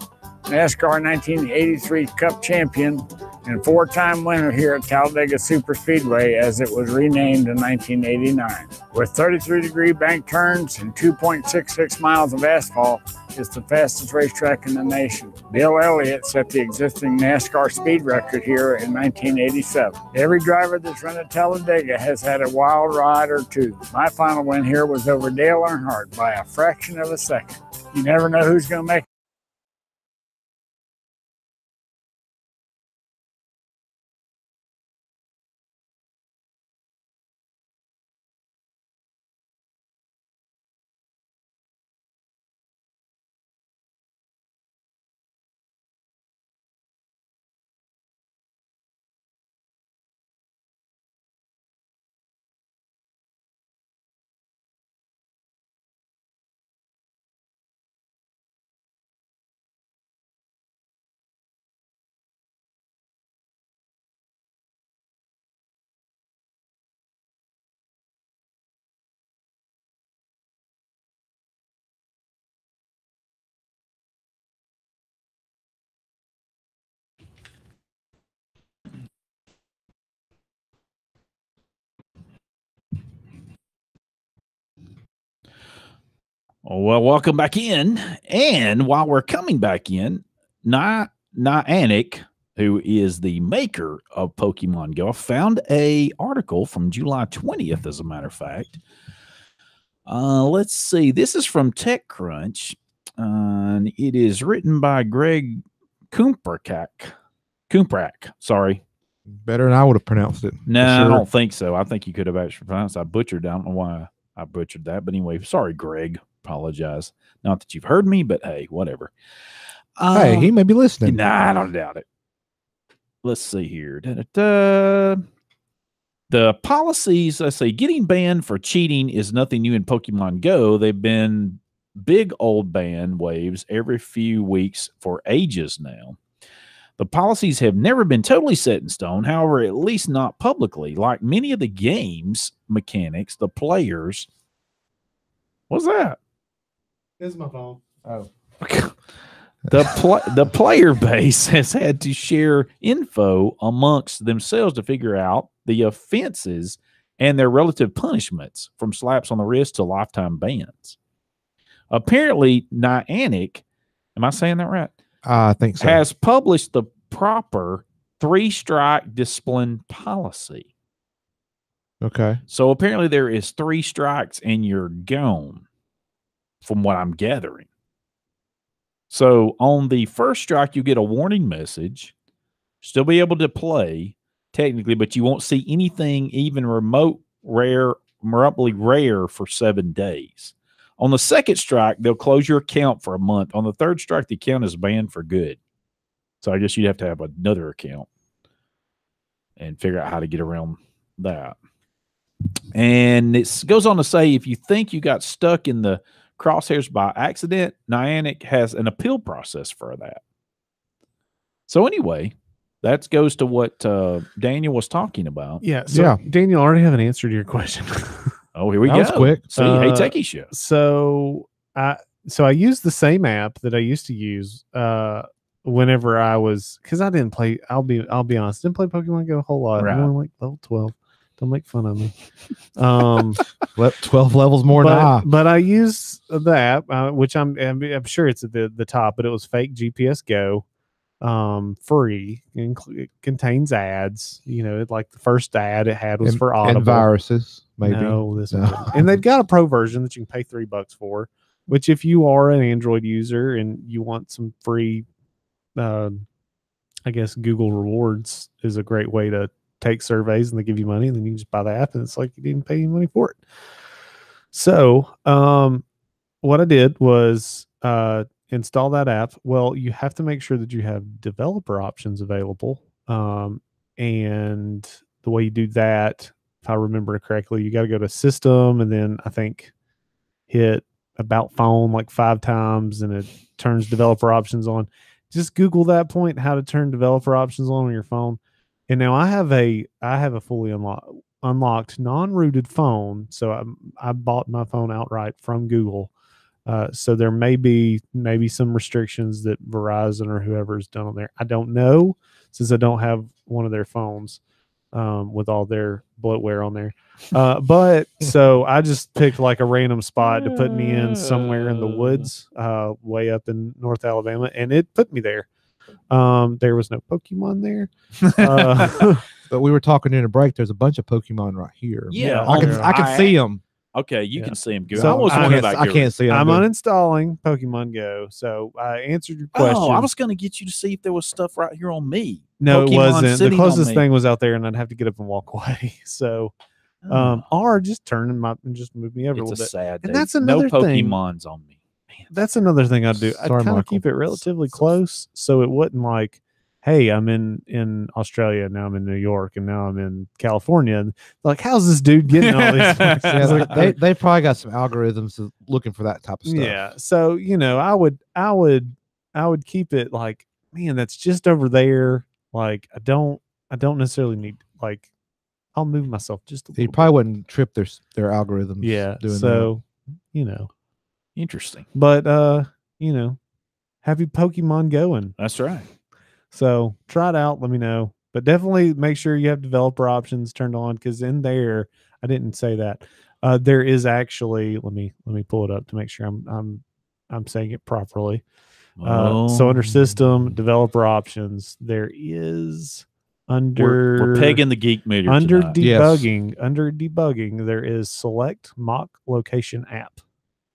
NASCAR 1983 Cup champion and four-time winner here at Talladega Superspeedway as it was renamed in 1989. With 33-degree bank turns and 2.66 miles of asphalt, it's the fastest racetrack in the nation. Bill Elliott set the existing NASCAR speed record here in 1987. Every driver that's run at Talladega has had a wild ride or two. My final win here was over Dale Earnhardt by a fraction of a second. You never know who's going to make Well, welcome back in. And while we're coming back in, Niantic, who is the maker of Pokemon Go, found a article from July 20th, as a matter of fact. Let's see. This is from TechCrunch. And it is written by Greg Kumprak. Sorry. Better than I would have pronounced it. No, sure. I don't think so. I think you could have actually pronounced it. I butchered. I don't know why I butchered that. But anyway, sorry, Greg. Apologize. Not that you've heard me, but hey, whatever. Hey, he may be listening. Nah, I don't doubt it. Let's see here. The policies, I say, getting banned for cheating is nothing new in Pokemon Go. They've been big old ban waves every few weeks for ages now. The policies have never been totally set in stone, however, at least not publicly. Like many of the game's mechanics, the players... What's that? This is my phone. Oh. The player base has had to share info amongst themselves to figure out the offenses and their relative punishments, from slaps on the wrist to lifetime bans. Apparently, Niantic, am I saying that right? I think so. Has published the proper 3-strike discipline policy. Okay. So apparently there is 3 strikes and you're gone, from what I'm gathering. So on the first strike, you get a warning message, still be able to play technically, but you won't see anything even remotely rare for 7 days. On the second strike, they'll close your account for a month. On the third strike, the account is banned for good. So I guess you'd have to have another account and figure out how to get around that. And it goes on to say, if you think you got stuck in the crosshairs by accident, Niantic has an appeal process for that. So anyway, that goes to what Daniel was talking about. Yeah. So Daniel, I already have an answer to your question. Oh, here we That go. was quick. See, hey, Techie Show. So I used the same app that I used to use whenever I was, because I didn't play. I'll be honest, didn't play Pokemon Go a whole lot. Right. I'm only like level 12. Don't make fun of me. 12 levels more than I. But I use the app, which I'm sure it's at the top, but it was fake GPS Go, free. It contains ads. You know, like the first ad it had was for Audible. And viruses, maybe. No, this one. And they've got a pro version that you can pay $3 for, which if you are an Android user and you want some free, I guess Google rewards is a great way to take surveys, and they give you money, and then you can just buy the app, and it's like you didn't pay any money for it. So what I did was install that app. Well, you have to make sure that you have developer options available. And the way you do that, if I remember correctly, you got to go to system, and then I think hit about phone like 5 times, and it turns developer options on. Just Google that point, how to turn developer options on your phone. And now I have a fully unlocked non-rooted phone. So I bought my phone outright from Google. So there may be some restrictions that Verizon or whoever's done on there. I don't know, since I don't have one of their phones with all their bloatware on there. But so I just picked like a random spot to put me in somewhere in the woods, way up in North Alabama, and it put me there. There was no Pokemon there. But we were talking in a break. There's a bunch of Pokemon right here. Yeah, I can see them. Okay, you can see them. So I can't see them. I'm uninstalling Pokemon Go. So I answered your question. Oh, I was going to get you to see if there was stuff right here on me. No, Pokemon it wasn't. The closest thing thing was out there, and I'd have to get up and walk away. So, or just turn them up and just move me over a little bit. Sad day. And that's another no thing. Pokemons on me. Man, that's another thing I'd do. I'd kind of keep it relatively close, so it wouldn't like, hey, I'm in Australia, now I'm in New York, and now I'm in California. And like, how's this dude getting all these things? Yeah, they probably got some algorithms looking for that type of stuff. Yeah. So, you know, I would keep it like, man, that's just over there. Like, I don't necessarily need, like, I'll move myself just a little. He probably wouldn't trip their algorithms. Yeah. Doing so, you know, interesting. But you know, have your Pokemon going. That's right. So try it out. Let me know. But definitely make sure you have developer options turned on, because in there, I didn't say that. There is actually, let me pull it up to make sure I'm saying it properly. So under system developer options, there is we're pegging the geek meter under tonight. debugging. Under debugging, there is select mock location app.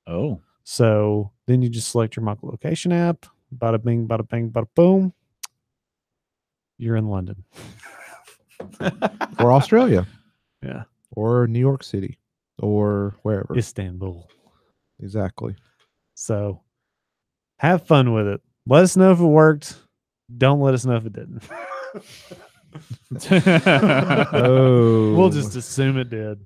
Oh, so then you just select your mock location app. Bada bing, bada bing, bada boom. You're in London or Australia, yeah, or New York City, or wherever. Istanbul. Exactly. So have fun with it. Let us know if it worked. Don't let us know if it didn't. We'll just assume it did.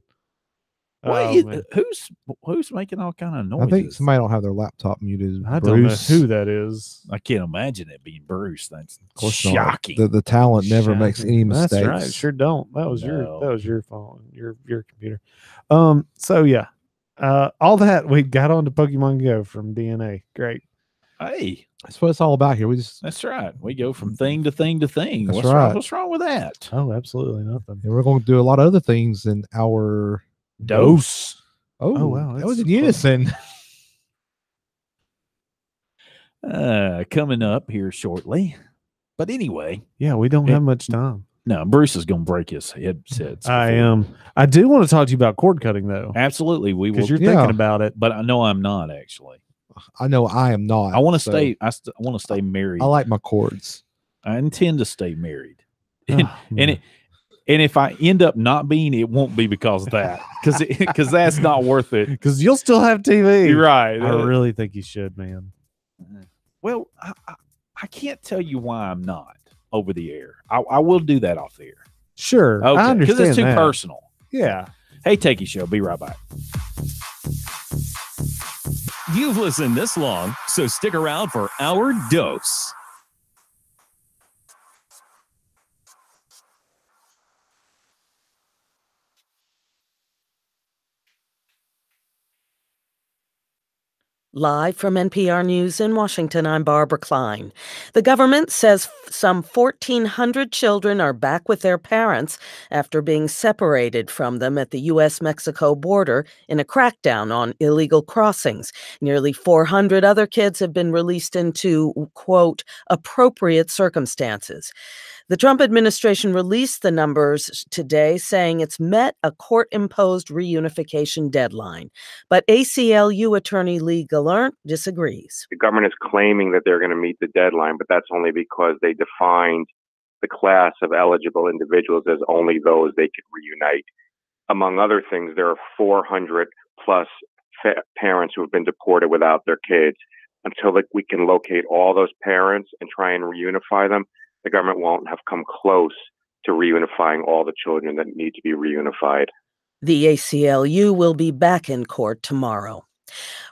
Who's making all kind of noises? I think somebody don't have their laptop muted. I don't know who that is. I can't imagine it being Bruce. That's Not. shocking. The talent never makes any mistakes. That's right. Sure don't. That was your phone, your computer. So yeah. All that we got on to Pokemon Go from DNA. Great. Hey, that's what it's all about here. That's right. We go from thing to thing to thing. That's What's right. wrong? What's wrong with that? Oh, absolutely nothing. And we're going to do a lot of other things in our dose. Oh wow, that was in unison. Coming up here shortly. But anyway, yeah, we don't have much time. No, Bruce is going to break his headsets. I am. I do want to talk to you about cord cutting, though. Absolutely, we will. Because you're thinking about it, but I know I'm not actually. I know I am not. I want to stay. I want to stay married. I like my cords. I intend to stay married, and if I end up not being, it won't be because of that, because that's not worth it. Because you'll still have TV. You're right. I really think you should, man. Well, I can't tell you why I'm not over the air. I will do that off the air. Sure, okay, I understand because it's too that. personal. Yeah. Hey, Techies Show. Be right back. You've listened this long, so stick around for our dose. Live from NPR News in Washington, I'm Barbara Klein. The government says some 1,400 children are back with their parents after being separated from them at the U.S.-Mexico border in a crackdown on illegal crossings. Nearly 400 other kids have been released into, quote, appropriate circumstances. The Trump administration released the numbers today, saying it's met a court-imposed reunification deadline. But ACLU attorney Lee Gallant disagrees. The government is claiming that they're going to meet the deadline, but that's only because they defined the class of eligible individuals as only those they could reunite. Among other things, there are 400 plus parents who have been deported without their kids. Until we can locate all those parents and try and reunify them, the government won't have come close to reunifying all the children that need to be reunified. The ACLU will be back in court tomorrow.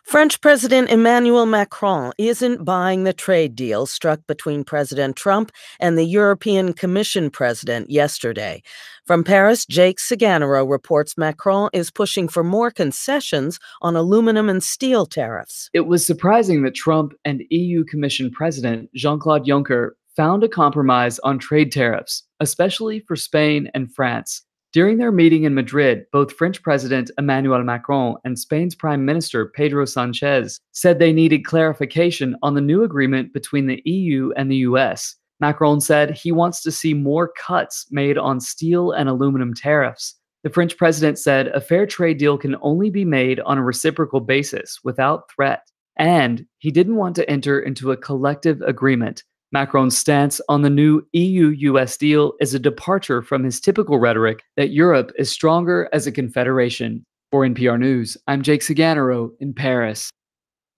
French President Emmanuel Macron isn't buying the trade deal struck between President Trump and the European Commission president yesterday. From Paris, Jake Saganero reports Macron is pushing for more concessions on aluminum and steel tariffs. It was surprising that Trump and EU Commission President Jean-Claude Juncker found a compromise on trade tariffs, especially for Spain and France. During their meeting in Madrid, both French President Emmanuel Macron and Spain's Prime Minister Pedro Sanchez said they needed clarification on the new agreement between the EU and the US. Macron said he wants to see more cuts made on steel and aluminum tariffs. The French president said a fair trade deal can only be made on a reciprocal basis without threat, and he didn't want to enter into a collective agreement. Macron's stance on the new EU-US deal is a departure from his typical rhetoric that Europe is stronger as a confederation. For NPR News, I'm Jake Saganero in Paris.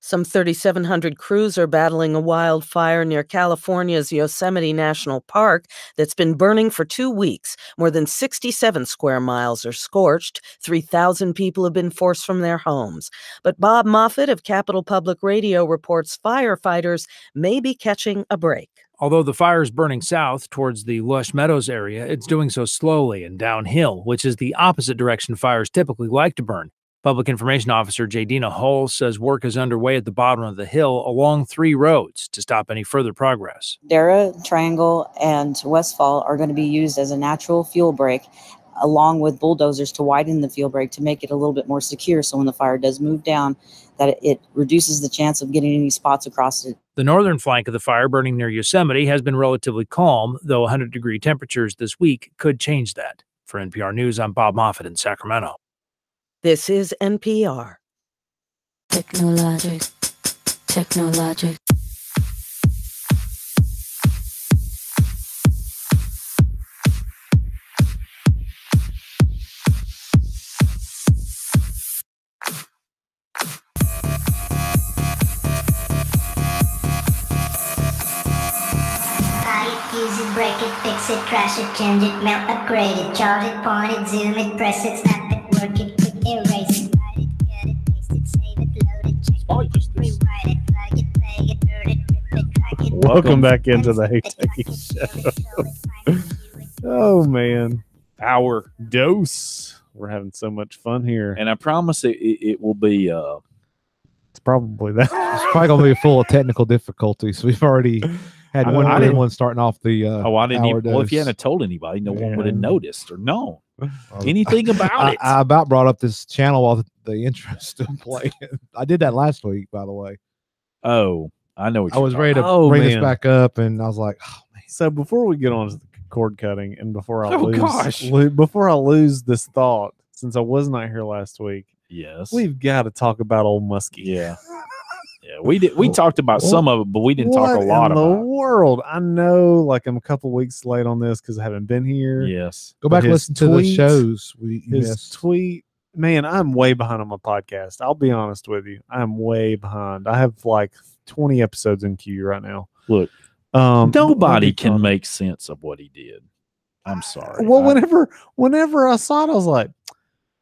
Some 3,700 crews are battling a wildfire near California's Yosemite National Park that's been burning for 2 weeks. More than 67 square miles are scorched. 3,000 people have been forced from their homes. But Bob Moffett of Capital Public Radio reports firefighters may be catching a break. Although the fire is burning south towards the Lush Meadows area, it's doing so slowly and downhill, which is the opposite direction fires typically like to burn. Public Information Officer Jadina Hull says work is underway at the bottom of the hill along 3 roads to stop any further progress. Dara, Triangle, and Westfall are going to be used as a natural fuel break along with bulldozers to widen the fuel break to make it a little bit more secure. So when the fire does move down, that it reduces the chance of getting any spots across it. The northern flank of the fire burning near Yosemite has been relatively calm, though 100-degree temperatures this week could change that. For NPR News, I'm Bob Moffett in Sacramento. This is NPR. Technologic. Use it, break it, fix it, trash it, change it, melt, upgrade it, chart it, point it, zoom it, press it, snap it, work it, quick erase it, write it, cut it, paste it, save it, load it, check it, rewrite it, plug it, play it, burn it, rip it, crack it. Welcome back into the Hey Techies show. Oh man, our dose. We're having so much fun here, and I promise it will be. It's probably that. It's probably gonna be full of technical difficulties. We've already had one starting off the. I didn't even. Well, if you hadn't told anybody, no one would have noticed or known anything about it. I about brought up this channel while the intro's still playing. I did that last week, by the way. Oh, I know. I was ready to bring this back up, and I was like, "Oh man!" So before we get on to the cord cutting, and before I before I lose this thought, since I was not here last week, yes, we've got to talk about old Muskie. Yeah. Yeah, we did. We talked about some of it, but we didn't talk a lot about the world. I know, like I'm a couple weeks late on this because I haven't been here. Yes, go back and listen to the shows. His tweet, man, I'm way behind on my podcast. I'll be honest with you, I'm way behind. I have like 20 episodes in queue right now. Look, nobody can make sense of what he did. I'm sorry. Well, whenever I saw it, I was like,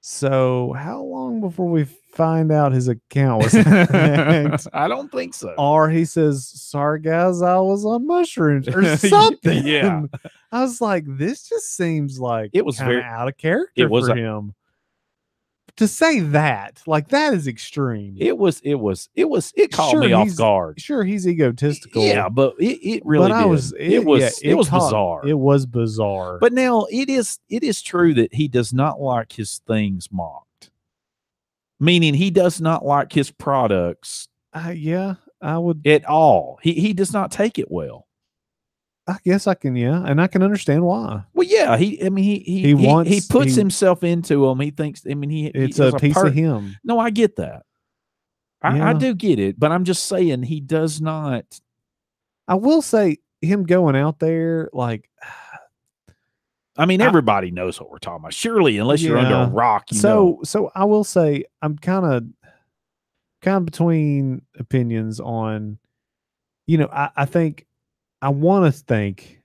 so how long before we find out his account was hacked? I don't think so. Or he says, sorry guys, I was on mushrooms or something. Yeah. I was like, this just seems like it was very out of character for him. To say that, like that is extreme. It caught me off guard. Sure, he's egotistical. Yeah, but it really it was bizarre. It was bizarre. But now it is true that he does not like his things mocked. Meaning he does not like his products. Yeah, I would at all. He does not take it well. I guess I can, and I can understand why. Well, yeah, he puts himself into them. He thinks, it's a piece of him. No, I get that. I do get it, but I'm just saying he does not. I will say him going out there, like, everybody knows what we're talking about. Surely, unless you're under a rock. So I will say I'm kind of between opinions on, I think. I want to think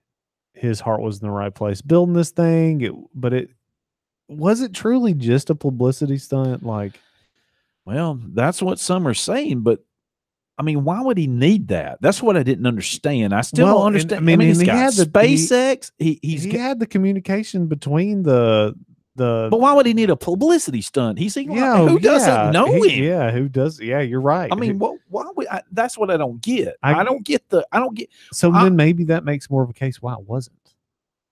his heart was in the right place building this thing, but was it truly just a publicity stunt? Like, well, that's what some are saying, but why would he need that? That's what I didn't understand. I still don't understand. He's got SpaceX. He had the communication between the. But why would he need a publicity stunt? Who doesn't know him? Yeah, who does? Yeah, you're right. Why would that's what I don't get. I don't get. So then maybe that makes more of a case why it wasn't.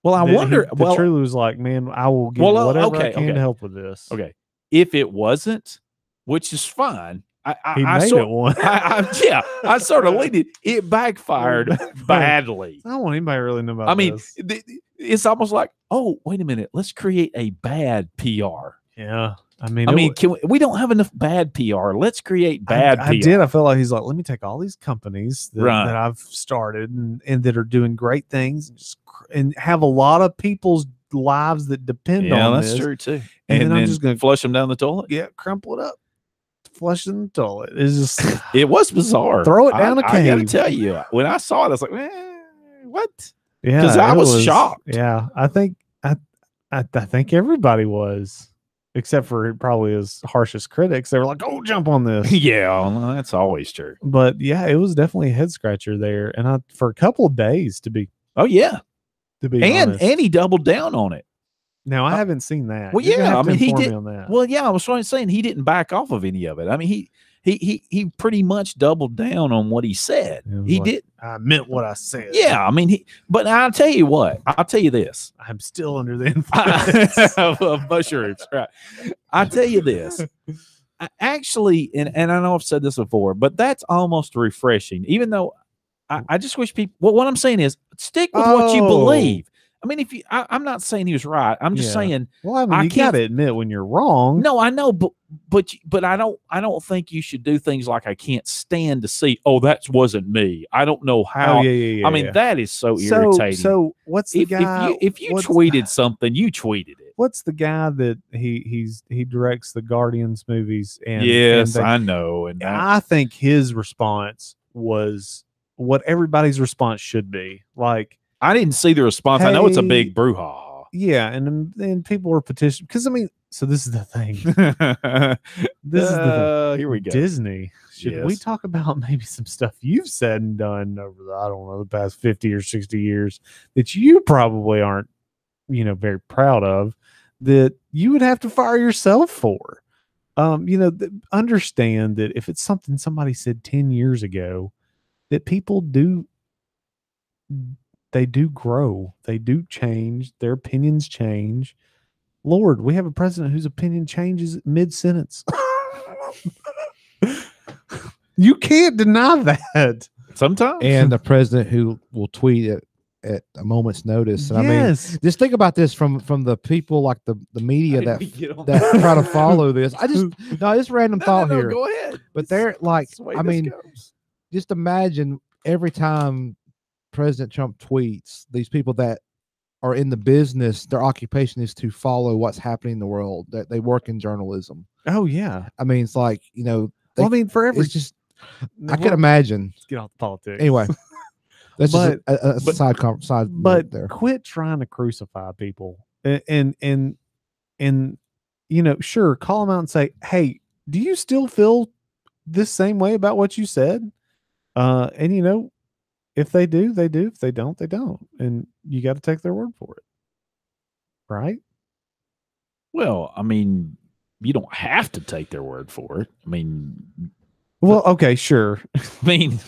Well, I wonder. Well, truly was like, man, I will give whatever I can to help with this. Okay, if it wasn't, which is fine. He made it one. I sort of leaned it. It backfired badly. I don't want anybody to really know about this. It's almost like, oh, wait a minute. Let's create a bad PR. Yeah. We don't have enough bad PR. Let's create bad PR. I felt like he's like, let me take all these companies that I've started and that are doing great things and have a lot of people's lives that depend on this. Yeah, that's true too. And then I'm just going to flush them down the toilet. Yeah, crumple it up. Flush in the toilet. It's just it was bizarre. Throw it down a cave. I gotta tell you, when I saw it, I was like, what? Yeah, because I was shocked. Yeah, I think everybody was, except for probably his harshest critics. They were like, "Oh, jump on this." Yeah, well, that's always true. But yeah, it was definitely a head scratcher there, and for a couple of days to be. Oh yeah, to be and honest. and he doubled down on it. Now I haven't seen that. Well, You're gonna yeah, I have to mean, he inform did. me on that. Well, yeah, I was saying he didn't back off of any of it. I mean, he pretty much doubled down on what he said. He like, did. I meant what I said. Yeah, I mean, but I'll tell you what. I'll tell you this. I'm still under the influence of mushrooms, right? I tell you this. Actually, and I know I've said this before, but that's almost refreshing. Even though I just wish people. Well, what I'm saying is, stick with what you believe. I mean, if you, I'm not saying he was right. I'm just saying. Well, I mean, you got to admit when you're wrong. No, I know, but I don't think you should do things like I can't stand to see. Oh, that wasn't me. I don't know how. Oh, yeah. I mean, that is so irritating. So what's the guy? If you tweeted something, you tweeted it. What's the guy that he directs the Guardians movies? And yes, and I know. And I think his response was what everybody's response should be. Like, I didn't see the response. I know it's a big brouhaha. Yeah, and people were petitioning because I mean, so this is the thing. This is the thing. Here we go. Disney. Should we talk about maybe some stuff you've said and done over the past 50 or 60 years that you probably aren't, very proud of, that you would have to fire yourself for? Understand that if it's something somebody said 10 years ago, that people do. They do grow. They do change. Their opinions change. Lord, we have a president whose opinion changes mid-sentence. You can't deny that. Sometimes. And a president who will tweet at a moment's notice. And I mean, just think about this from the people like the media that try to follow this. Just random thought here. Go ahead. But they're like, I mean, just imagine every time President Trump tweets, these people that are in the business, their occupation is to follow what's happening in the world. That they work in journalism. Oh yeah. I mean, it's like, for every, it's just, I can imagine. Let's get off the politics. Anyway, that's just a side But there. quit trying to crucify people, and sure, call them out and say, hey, do you still feel this same way about what you said? And if they do, they do. If they don't, they don't. And you got to take their word for it. Right? Well, I mean, you don't have to take their word for it. I mean, well, okay, sure. I mean,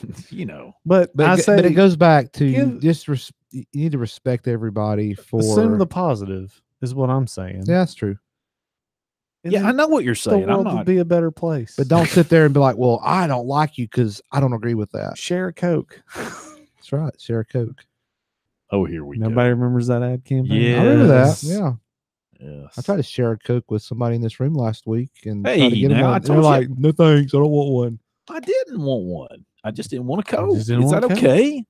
But it goes back to you need to respect everybody for assume the positive is what I'm saying. Yeah, that's true. And I know what you're saying. The world would be a better place. But don't sit there and be like, well, I don't like you because I don't agree with that. Share a Coke. That's right. Share a Coke. Oh, here we go. Nobody remembers that ad campaign? Yeah. I remember that. Yeah. Yes. I tried to share a Coke with somebody in this room last week and hey, tried to get them one. They're like, no thanks, I don't want one. I didn't want one. I just didn't want a Coke. Is want that a Coke. Okay?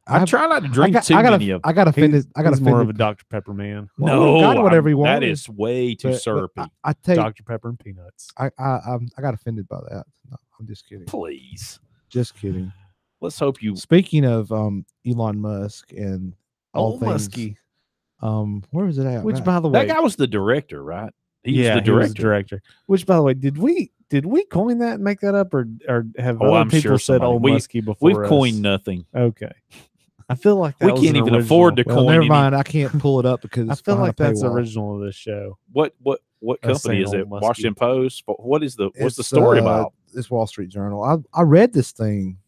I try not to drink many of them. I got offended. He's more of a Dr. Pepper man. No, got whatever you want. That is way too syrupy. I take Dr. Pepper and peanuts. I got offended by that. No, I'm just kidding. Please. Just kidding. Let's hope you. Speaking of Elon Musk and all things, Muskie. Where was it at? Which, by the way, that guy was the director, right? He was the director. Which, by the way, did we coin that and make that up, or have other I'm people sure said old Muskie before? We've us? coined nothing. Okay. I feel like that we can't even afford to coin. Never mind. I can't pull it up because I feel like that's original of this show. What company is it? Washington Post. What's the story about? It's Wall Street Journal. I read this thing.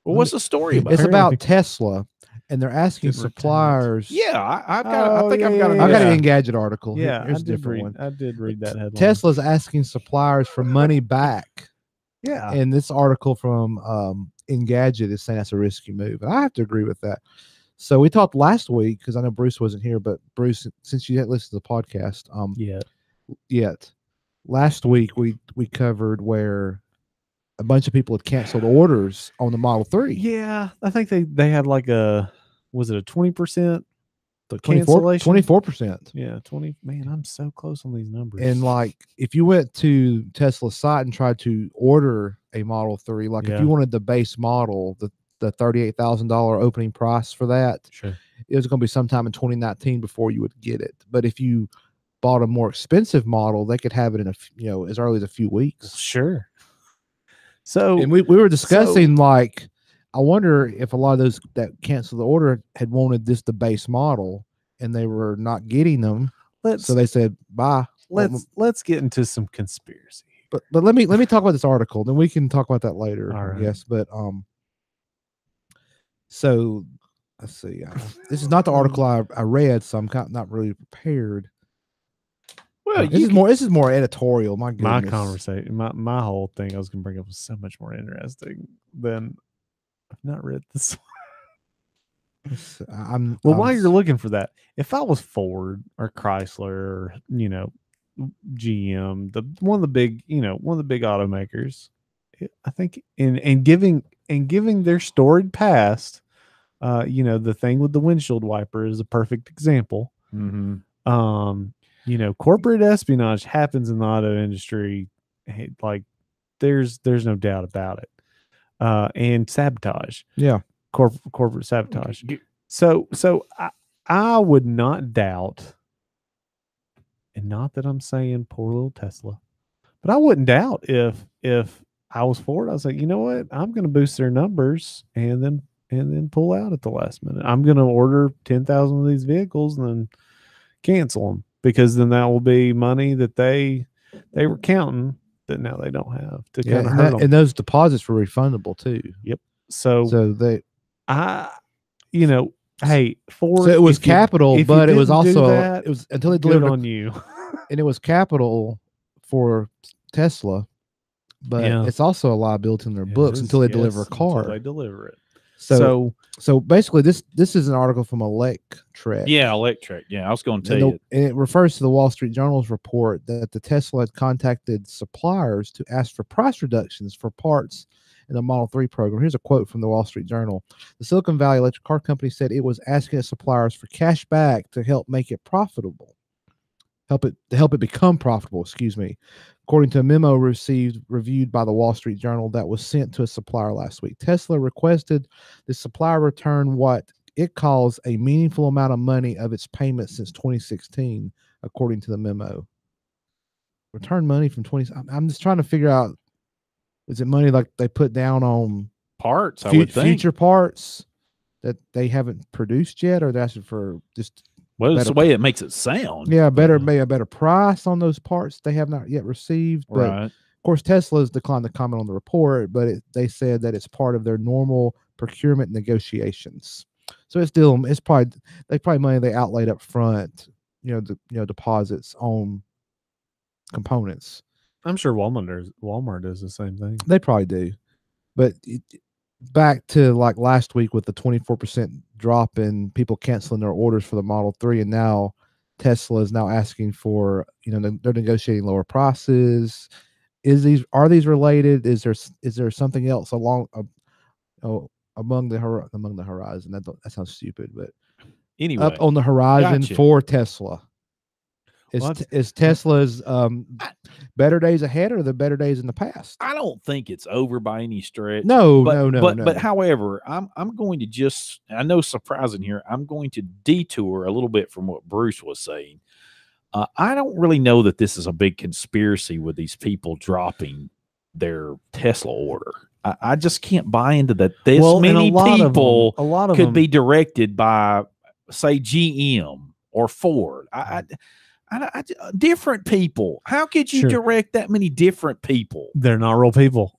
Well, what's the story about? It's about Tesla, and they're asking suppliers. Yeah, I've got. I think I've got. I got an Engadget article. Yeah, here's a different one. I did read that headline. Tesla's asking suppliers for money back. Yeah, and this article from Engadget is saying that's a risky move, and I have to agree with that. So we talked last week because I know Bruce wasn't here, but Bruce, since you didn't listen to the podcast, yet last week we covered where a bunch of people had canceled orders on the Model 3. Yeah, I think they had like was it a 20%? 24%. Yeah, 20. Man, I'm so close on these numbers. And like, if you went to Tesla's site and tried to order a Model 3, like if you wanted the base model, the $38,000 opening price for that, sure, it was going to be sometime in 2019 before you would get it. But if you bought a more expensive model, they could have it in as early as a few weeks. Sure. So, and we were discussing like, I wonder if a lot of those that canceled the order had wanted the base model, and they were not getting them. Let's So they said bye. let's get into some conspiracy. But let me talk about this article, then we can talk about that later. All right. Yes, but so let's see. This is not the article I read, so I'm not really prepared. Well, this is more editorial. My goodness. My conversation, my whole thing I was going to bring up was so much more interesting than I've not read this one. While you're looking for that, if I was Ford or Chrysler or GM, one of the big automakers, I think in giving their storied past, the thing with the windshield wiper is a perfect example. Corporate espionage happens in the auto industry, like there's no doubt about it. And sabotage. Yeah. Corporate sabotage. So I would not doubt, and not that I'm saying poor little Tesla, but I wouldn't doubt if I was Ford, I was like, you know what? I'm going to boost their numbers and then pull out at the last minute. I'm going to order 10,000 of these vehicles and then cancel them, because then that will be money that they were counting that now they don't have to kind of hurt them. And those deposits were refundable too. Yep. So they, hey, Ford. So it was capital, but it was also that, it was until they delivered on you, and it was capital for Tesla, but it's also a liability in their books until they deliver a car. Until they deliver it. So basically, this is an article from Electrek. Yeah, Electrek. Yeah, I was going to tell you. And it refers to the Wall Street Journal's report that the Tesla had contacted suppliers to ask for price reductions for parts in the Model 3 program. Here's a quote from the Wall Street Journal. The Silicon Valley Electric Car Company said it was asking its suppliers for cash back to help make it profitable. Help it become profitable, excuse me. According to a memo reviewed by the Wall Street Journal that was sent to a supplier last week. Tesla requested the supplier return what it calls a meaningful amount of money of its payments since 2016, according to the memo. Return money from 20. I'm just trying to figure out, is it money like they put down on parts, I would think. Future parts that they haven't produced yet, or they're asking for just... Well, it's the way it makes it sound. Yeah, maybe a better price on those parts they have not yet received. But Right. of course, Tesla's declined to comment on the report, but they said that it's part of their normal procurement negotiations. So it's probably money they outlaid up front, deposits on components. I'm sure Walmart does the same thing. They probably do, but back to like last week with the 24% drop in people canceling their orders for the Model 3, and now Tesla is now asking for, they're negotiating lower prices. Are these related? Is there something else among the horizon? That sounds stupid, but anyway, up on the horizon for Tesla. Is Tesla's better days ahead, or the better days in the past? I don't think it's over by any stretch. No. But however, I'm going to I know surprising here, I'm going to detour a little bit from what Bruce was saying. I don't really know that this is a big conspiracy with these people dropping their Tesla order. I just can't buy into that. Many people could be directed by, say, GM or Ford. Different people. How could you direct that many different people? They're not real people.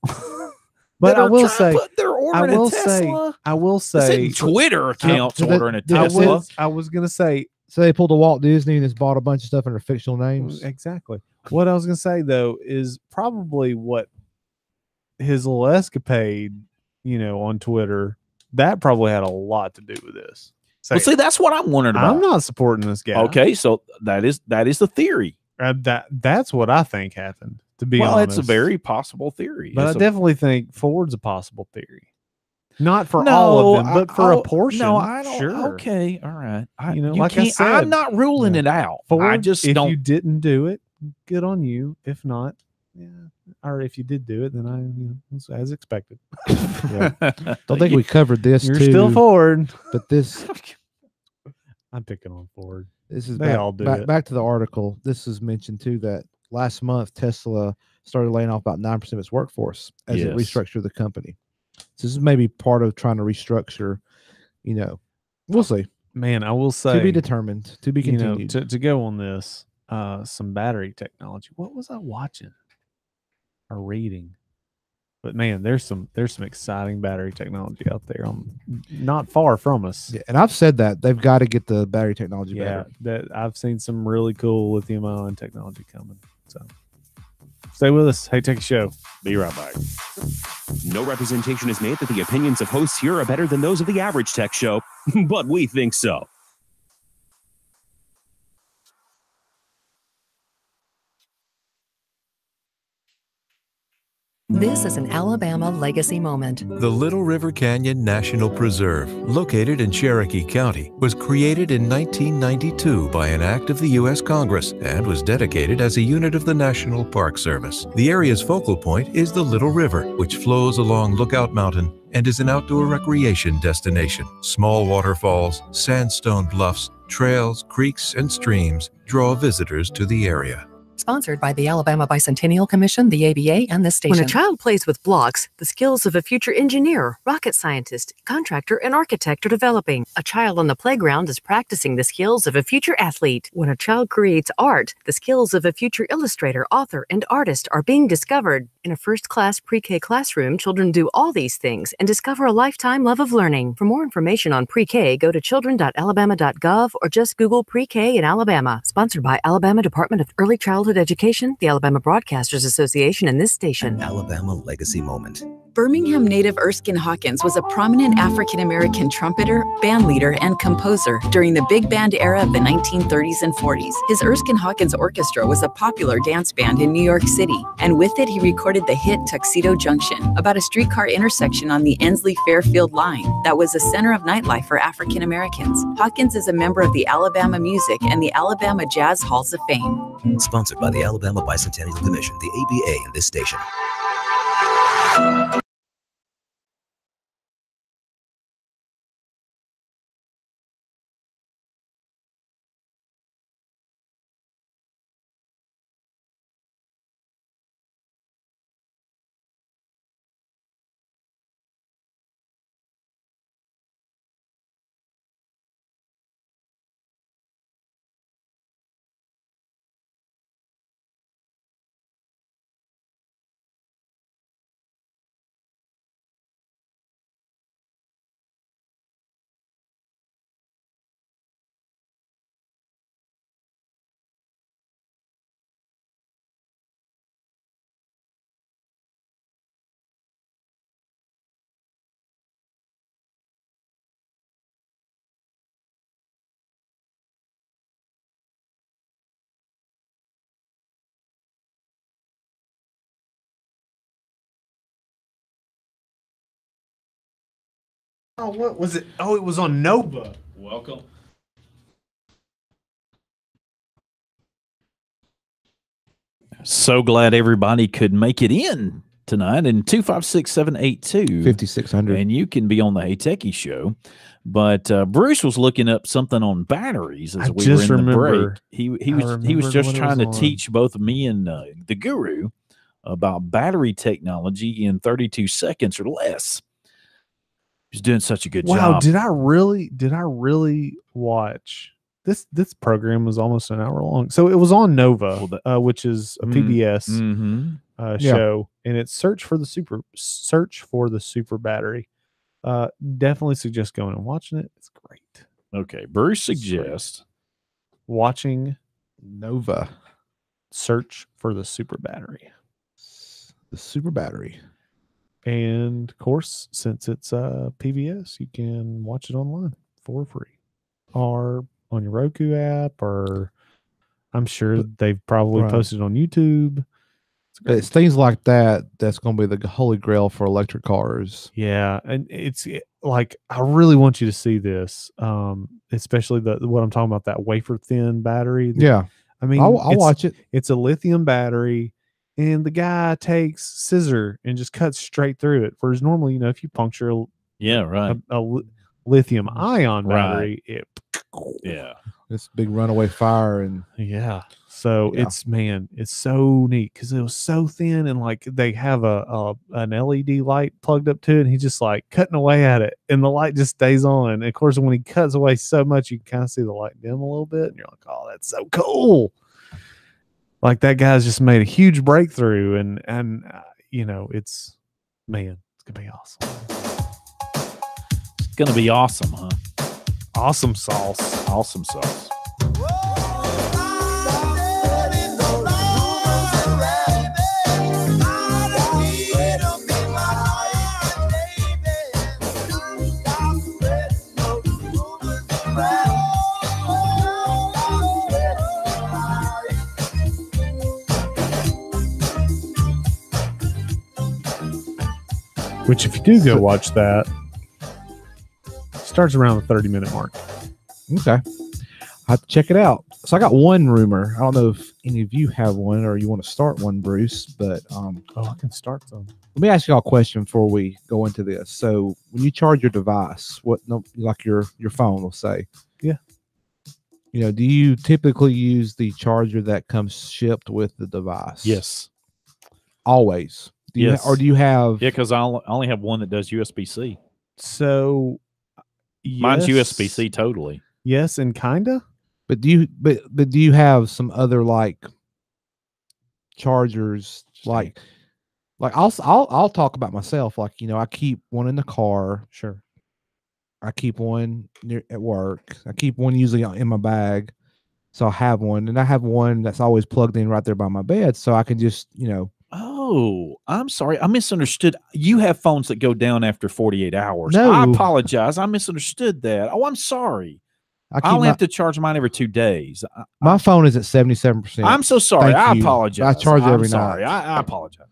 But I will say, I will say, Twitter accounts ordering a Tesla. I was gonna say, so they pulled a Walt Disney and just bought a bunch of stuff under fictional names. Exactly. What I was gonna say though is probably what his little escapade, on Twitter, that probably had a lot to do with this. Well, see, that's what I'm wondering about. I'm not supporting this guy. Okay, so that is the theory. That's what I think happened. To be honest, it's a very possible theory. But I definitely think Ford's a possible theory. Not for all of them, but for a portion. No, I don't. Sure. Okay, all right. Like I said, I'm not ruling it out. Ford, I just if don't. you didn't do it, good on you. If not, or if you did do it, then it's as expected. Don't think we covered this. You're still Ford, but this. I'm picking on Ford. This is back to the article. This is mentioned too that last month Tesla started laying off about 9% of its workforce as it restructured the company. So this is maybe part of trying to restructure. We'll see. Man, I will say, to be determined, to be you know, continued. to go on this, some battery technology. What was I watching or reading? But man, there's some exciting battery technology out there, not far from us. Yeah, and I've said that they've got to get the battery technology Yeah, better. that I've seen some really cool lithium-ion technology coming. So stay with us. Hey, take a show. Be right back. No representation is made that the opinions of hosts here are better than those of the average tech show, but we think so. This is an Alabama legacy moment. The Little River Canyon National Preserve, located in Cherokee County, was created in 1992 by an act of the U.S. Congress and was dedicated as a unit of the National Park Service. The area's focal point is the Little River, which flows along Lookout Mountain and is an outdoor recreation destination. Small waterfalls, sandstone bluffs, trails, creeks, and streams draw visitors to the area. Sponsored by the Alabama Bicentennial Commission, the ABA, and this station. When a child plays with blocks, the skills of a future engineer, rocket scientist, contractor, and architect are developing. A child on the playground is practicing the skills of a future athlete. When a child creates art, the skills of a future illustrator, author, and artist are being discovered. In a first-class pre-K classroom, children do all these things and discover a lifetime love of learning. For more information on pre-K, go to children.alabama.gov or just Google pre-K in Alabama. Sponsored by Alabama Department of Early Childhood Education, the Alabama Broadcasters Association, and this station. Alabama legacy moment. Birmingham native Erskine Hawkins was a prominent African-American trumpeter, bandleader, and composer during the big band era of the 1930s and 40s. His Erskine Hawkins Orchestra was a popular dance band in New York City, and with it he recorded the hit Tuxedo Junction, about a streetcar intersection on the Ensley-Fairfield line that was a center of nightlife for African Americans. Hawkins is a member of the Alabama Music and the Alabama Jazz Halls of Fame. Sponsored by the Alabama Bicentennial Commission, the ABA, and this station. Oh, what was it? Oh, it was on Nova. Welcome. So glad everybody could make it in tonight. And 256-782 5600. And you can be on the Hey Techie Show. But Bruce was looking up something on batteries as we were in the break. He was just trying to teach both me and the Guru about battery technology in 32 seconds or less. He's doing such a good job. Wow, did I really watch this? This program was almost an hour long. So it was on Nova, which is a PBS show, and it's search for the super battery. Definitely suggest going and watching it. It's great. Okay, Bruce suggests watching Nova. Search for the super battery. The super battery. And of course, since it's PBS, you can watch it online for free, or on your Roku app, or I'm sure they've probably posted on YouTube. It's things like that that's going to be the holy grail for electric cars. Yeah, and it's like I really want you to see this, especially what I'm talking about, that wafer thin battery. Yeah, I mean, I'll watch it. It's a lithium battery. And the guy takes scissor and just cuts straight through it. Whereas normally, if you puncture a lithium ion battery, yeah, this big runaway fire and So Yeah. it's so neat because it was so thin and like they have an LED light plugged up to it and he's just like cutting away at it and the light just stays on. And of course, when he cuts away so much, you can kind of see the light dim a little bit and you're like, oh, that's so cool. Like that guy's just made a huge breakthrough and it's gonna be awesome. It's gonna be awesome, huh? Awesome sauce. Awesome sauce. Which, if you do go watch that, starts around the 30-minute mark. Okay. I have to check it out. So I got one rumor. I don't know if any of you have one or you want to start one, Bruce, but I can start some. Let me ask you all a question before we go into this. So when you charge your device, like your phone will say, yeah, do you typically use the charger that comes shipped with the device? Yes. Always. Yes. Or do you have? Yeah, because I only have one that does USB-C. So mine's USB-C totally. Yes, and kinda. But do you have some other like chargers like I'll talk about myself, like I keep one in the car. Sure. I keep one at work. I keep one usually in my bag. So I have one, and I have one that's always plugged in right there by my bed, so I can just Oh, I'm sorry. I misunderstood. You have phones that go down after 48 hours. No. I apologize. I misunderstood that. Oh, I'm sorry. I only have to charge mine every 2 days. My phone is at 77%. I'm so sorry. Thank I you. apologize. I charge it every sorry. night. I apologize.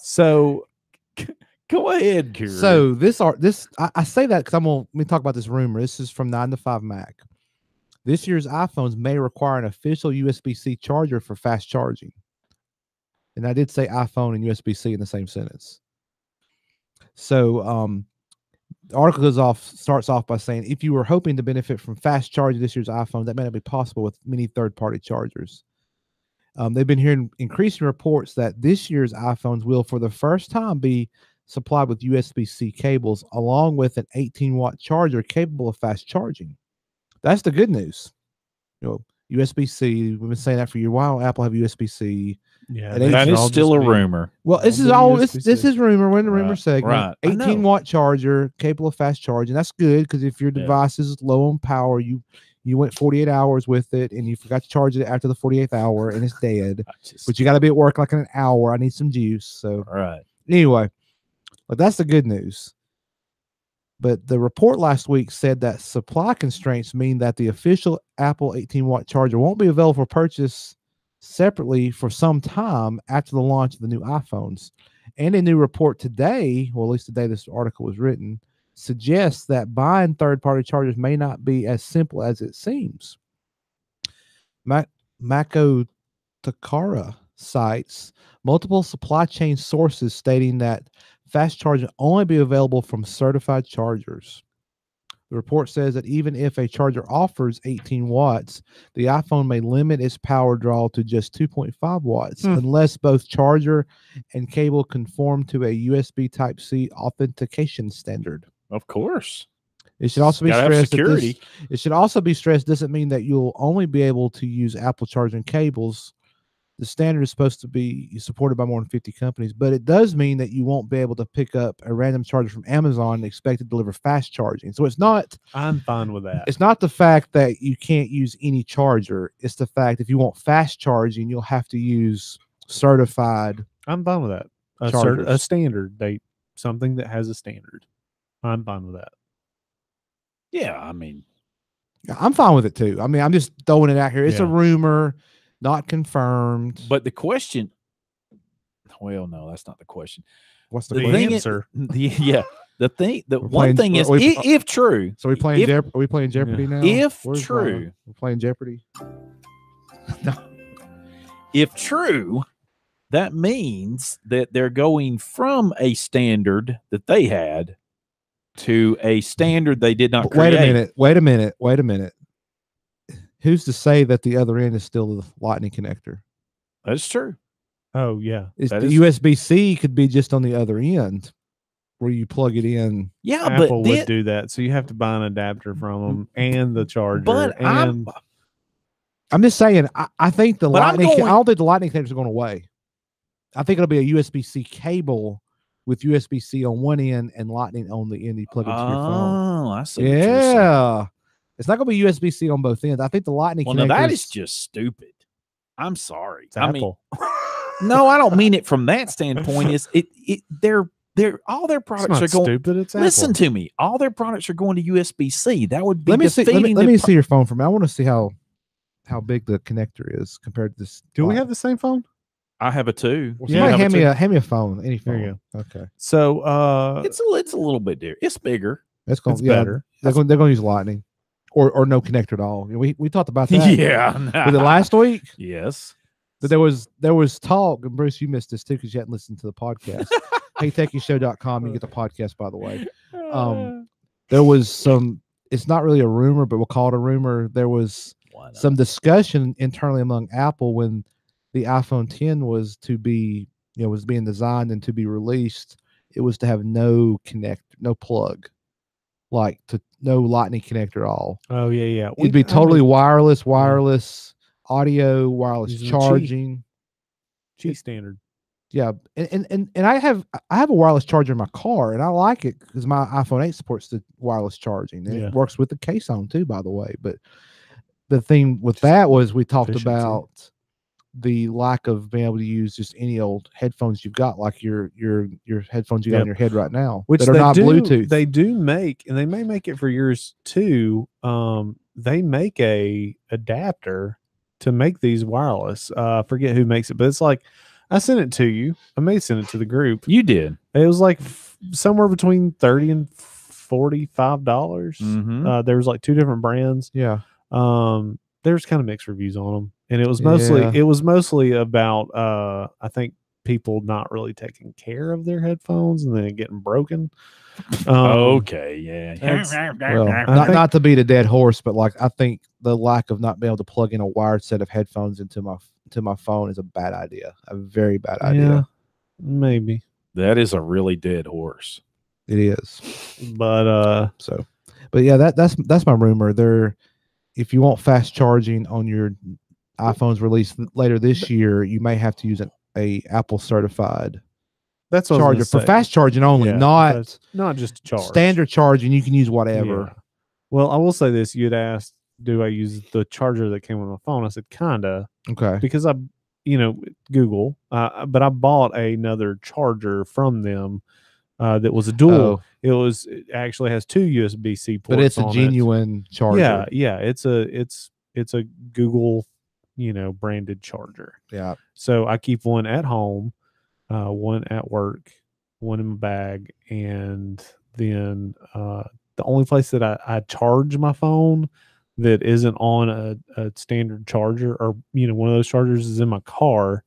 So go ahead, Kieran. So I say that because let me talk about this rumor. This is from 9 to 5 Mac. This year's iPhones may require an official USB-C charger for fast charging. And I did say iPhone and USB-C in the same sentence. So the article starts off by saying, if you were hoping to benefit from fast charging this year's iPhone, that may not be possible with many third-party chargers. They've been hearing increasing reports that this year's iPhones will, for the first time, be supplied with USB-C cables along with an 18-watt charger capable of fast charging. That's the good news. USB-C, we've been saying that for a year. Why don't Apple have USB-C? Yeah, that is still a rumor. Well, this is rumor. We're in the rumor segment. Right. 18-watt charger capable of fast charging. That's good because if your device is low on power, you went 48 hours with it and you forgot to charge it after the 48th hour and it's dead. But you got to be at work like in an hour. I need some juice. So anyway, but that's the good news. But the report last week said that supply constraints mean that the official Apple 18-watt charger won't be available for purchase separately for some time after the launch of the new iPhones. And a new report today, or at least today this article was written, suggests that buying third-party chargers may not be as simple as it seems. Mako Takara cites multiple supply chain sources stating that fast charging only be available from certified chargers. The report says that even if a charger offers 18 watts, the iPhone may limit its power draw to just 2.5 watts unless both charger and cable conform to a USB Type-C authentication standard. Of course. It should also be stressed doesn't mean that you'll only be able to use Apple charging cables. The standard is supposed to be supported by more than 50 companies, but it does mean that you won't be able to pick up a random charger from Amazon and expect to deliver fast charging. So it's not. I'm fine with that. It's not the fact that you can't use any charger. It's the fact if you want fast charging, you'll have to use certified. I'm fine with that. A standard date, something that has a standard. I'm fine with that. Yeah, I mean, I'm fine with it too. I mean, I'm just throwing it out here. It's a rumor. Not confirmed. But the question, well, no, that's not the question. What's the answer? One thing is, if true. So are we playing Jeopardy now? If true. We're playing Jeopardy. No. If true, that means that they're going from a standard that they had to a standard they did not But create. wait a minute. Who's to say that the other end is still the lightning connector? That's true. Oh yeah, The USB-C could be just on the other end where you plug it in. Yeah, Apple but would do that. So you have to buy an adapter from them and the charger. But and I'm just saying. I think the But I'm lightning. I going- don't think the lightning connector is going away. I think it'll be a USB-C cable with USB-C on one end and lightning on the end you plug into your phone. Oh, I see. What you're saying. Yeah, it's not going to be USB-C on both ends. I think the lightning. Well, now that is connectors- just stupid. I'm sorry. It's I mean, Apple. no, I don't mean it from that standpoint. Is they're all their products not are going. stupid, it's Listen Apple. to me. All their products are going to USB-C. That would be Let me see. defeating. Let me see your phone for me. I want to see how big the connector is compared to this. Do we have the same phone? I have a 2. Well, somebody hand me a phone. Any phone. There you go. Okay. So It's a little bit different. It's bigger. That's going It's yeah, better. They're going to use lightning, or no connector at all. We talked about that. Yeah. Was it last week? Yes. But there was talk, and Bruce, you missed this too because you hadn't listened to the podcast. HeyTechieShow.com. You get the podcast, by the way. There was some. It's not really a rumor, but we'll call it a rumor. There was some discussion internally among Apple when the iPhone 10 was to be, was being designed and to be released. It was to have no plug, like no lightning connector at all. Oh yeah. It'd be totally wireless audio, wireless Using the charging. Qi standard. Yeah, and I have a wireless charger in my car, and I like it because my iPhone 8 supports the wireless charging. And it works with the case on too, by the way. But the thing with that was we talked about the lack of being able to use just any old headphones you've got, like your headphones you got on your head right now, Which that are they not do, Bluetooth. They do make, and they may make it for yours too. They make a adapter to make these wireless. I forget who makes it, but it's like I sent it to you. I may send it to the group. You did. It was like somewhere between $30 and $45. Mhm. There was like 2 different brands. Yeah. There's kind of mixed reviews on them, and it was mostly about I think people not really taking care of their headphones and then it getting broken. Okay, yeah. Well, not to beat a dead horse, but like I think the lack of not being able to plug in a wired set of headphones into my phone is a bad idea. A very bad idea. Yeah, maybe. That is a really dead horse. It is. But but yeah, that's my rumor. If you want fast charging on your iPhones released later this year, you may have to use a Apple certified that's what I was charger gonna for say. fast charging only, Yeah, not just to charge. standard charging. You can use whatever. Yeah. Well, I will say this: you'd asked, "Do I use the charger that came with my phone?" I said, "Kinda." Okay. Because I, Google, but I bought another charger from them that was a dual. Oh. It actually has 2 USB-C ports, But it's a on genuine charger. Yeah. It's a Google, branded charger. Yeah. So I keep one at home, one at work, one in my bag, and then the only place that I charge my phone that isn't on a standard charger or one of those chargers is in my car,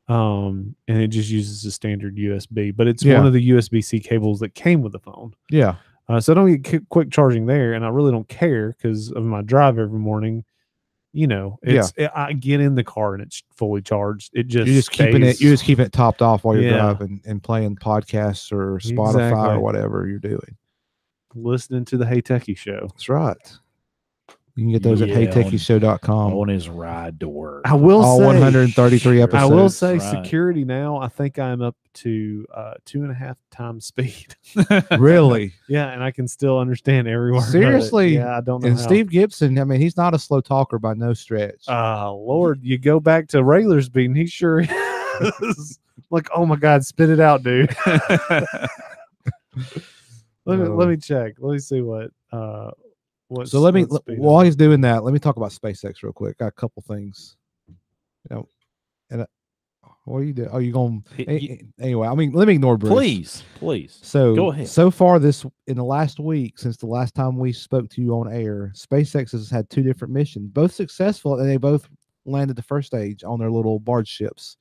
and it just uses a standard USB, but it's one of the USB-C cables that came with the phone. Yeah. So I don't get quick charging there, and I really don't care because of my drive every morning. I get in the car and it's fully charged. You're just keeping it topped off while you're Yeah. driving and playing podcasts or Spotify Exactly. or whatever you're doing. listening to the Hey Techie Show. That's right. You can get those at Yeah, HeyTechieShow.com. On his ride to work. I will All say 133 episodes. I will say Right. security now. I think I'm up to 2.5 times speed. Really? Yeah, and I can still understand every word. of it. Seriously? Yeah, I don't know. And how. Steve Gibson, I mean, he's not a slow talker by no stretch. Lord, you go back to regular speed, and he sure is. Like, oh my God, spit it out, dude. Let me check. Let me see what. So while he's doing that, let me talk about SpaceX real quick. Got a couple things. And what are you doing? Are you going? Anyway, I mean, let me ignore Bruce. Please. So go ahead. So far, in the last week, since the last time we spoke to you on air, SpaceX has had 2 different missions, both successful, and they both landed the first stage on their little barge ships.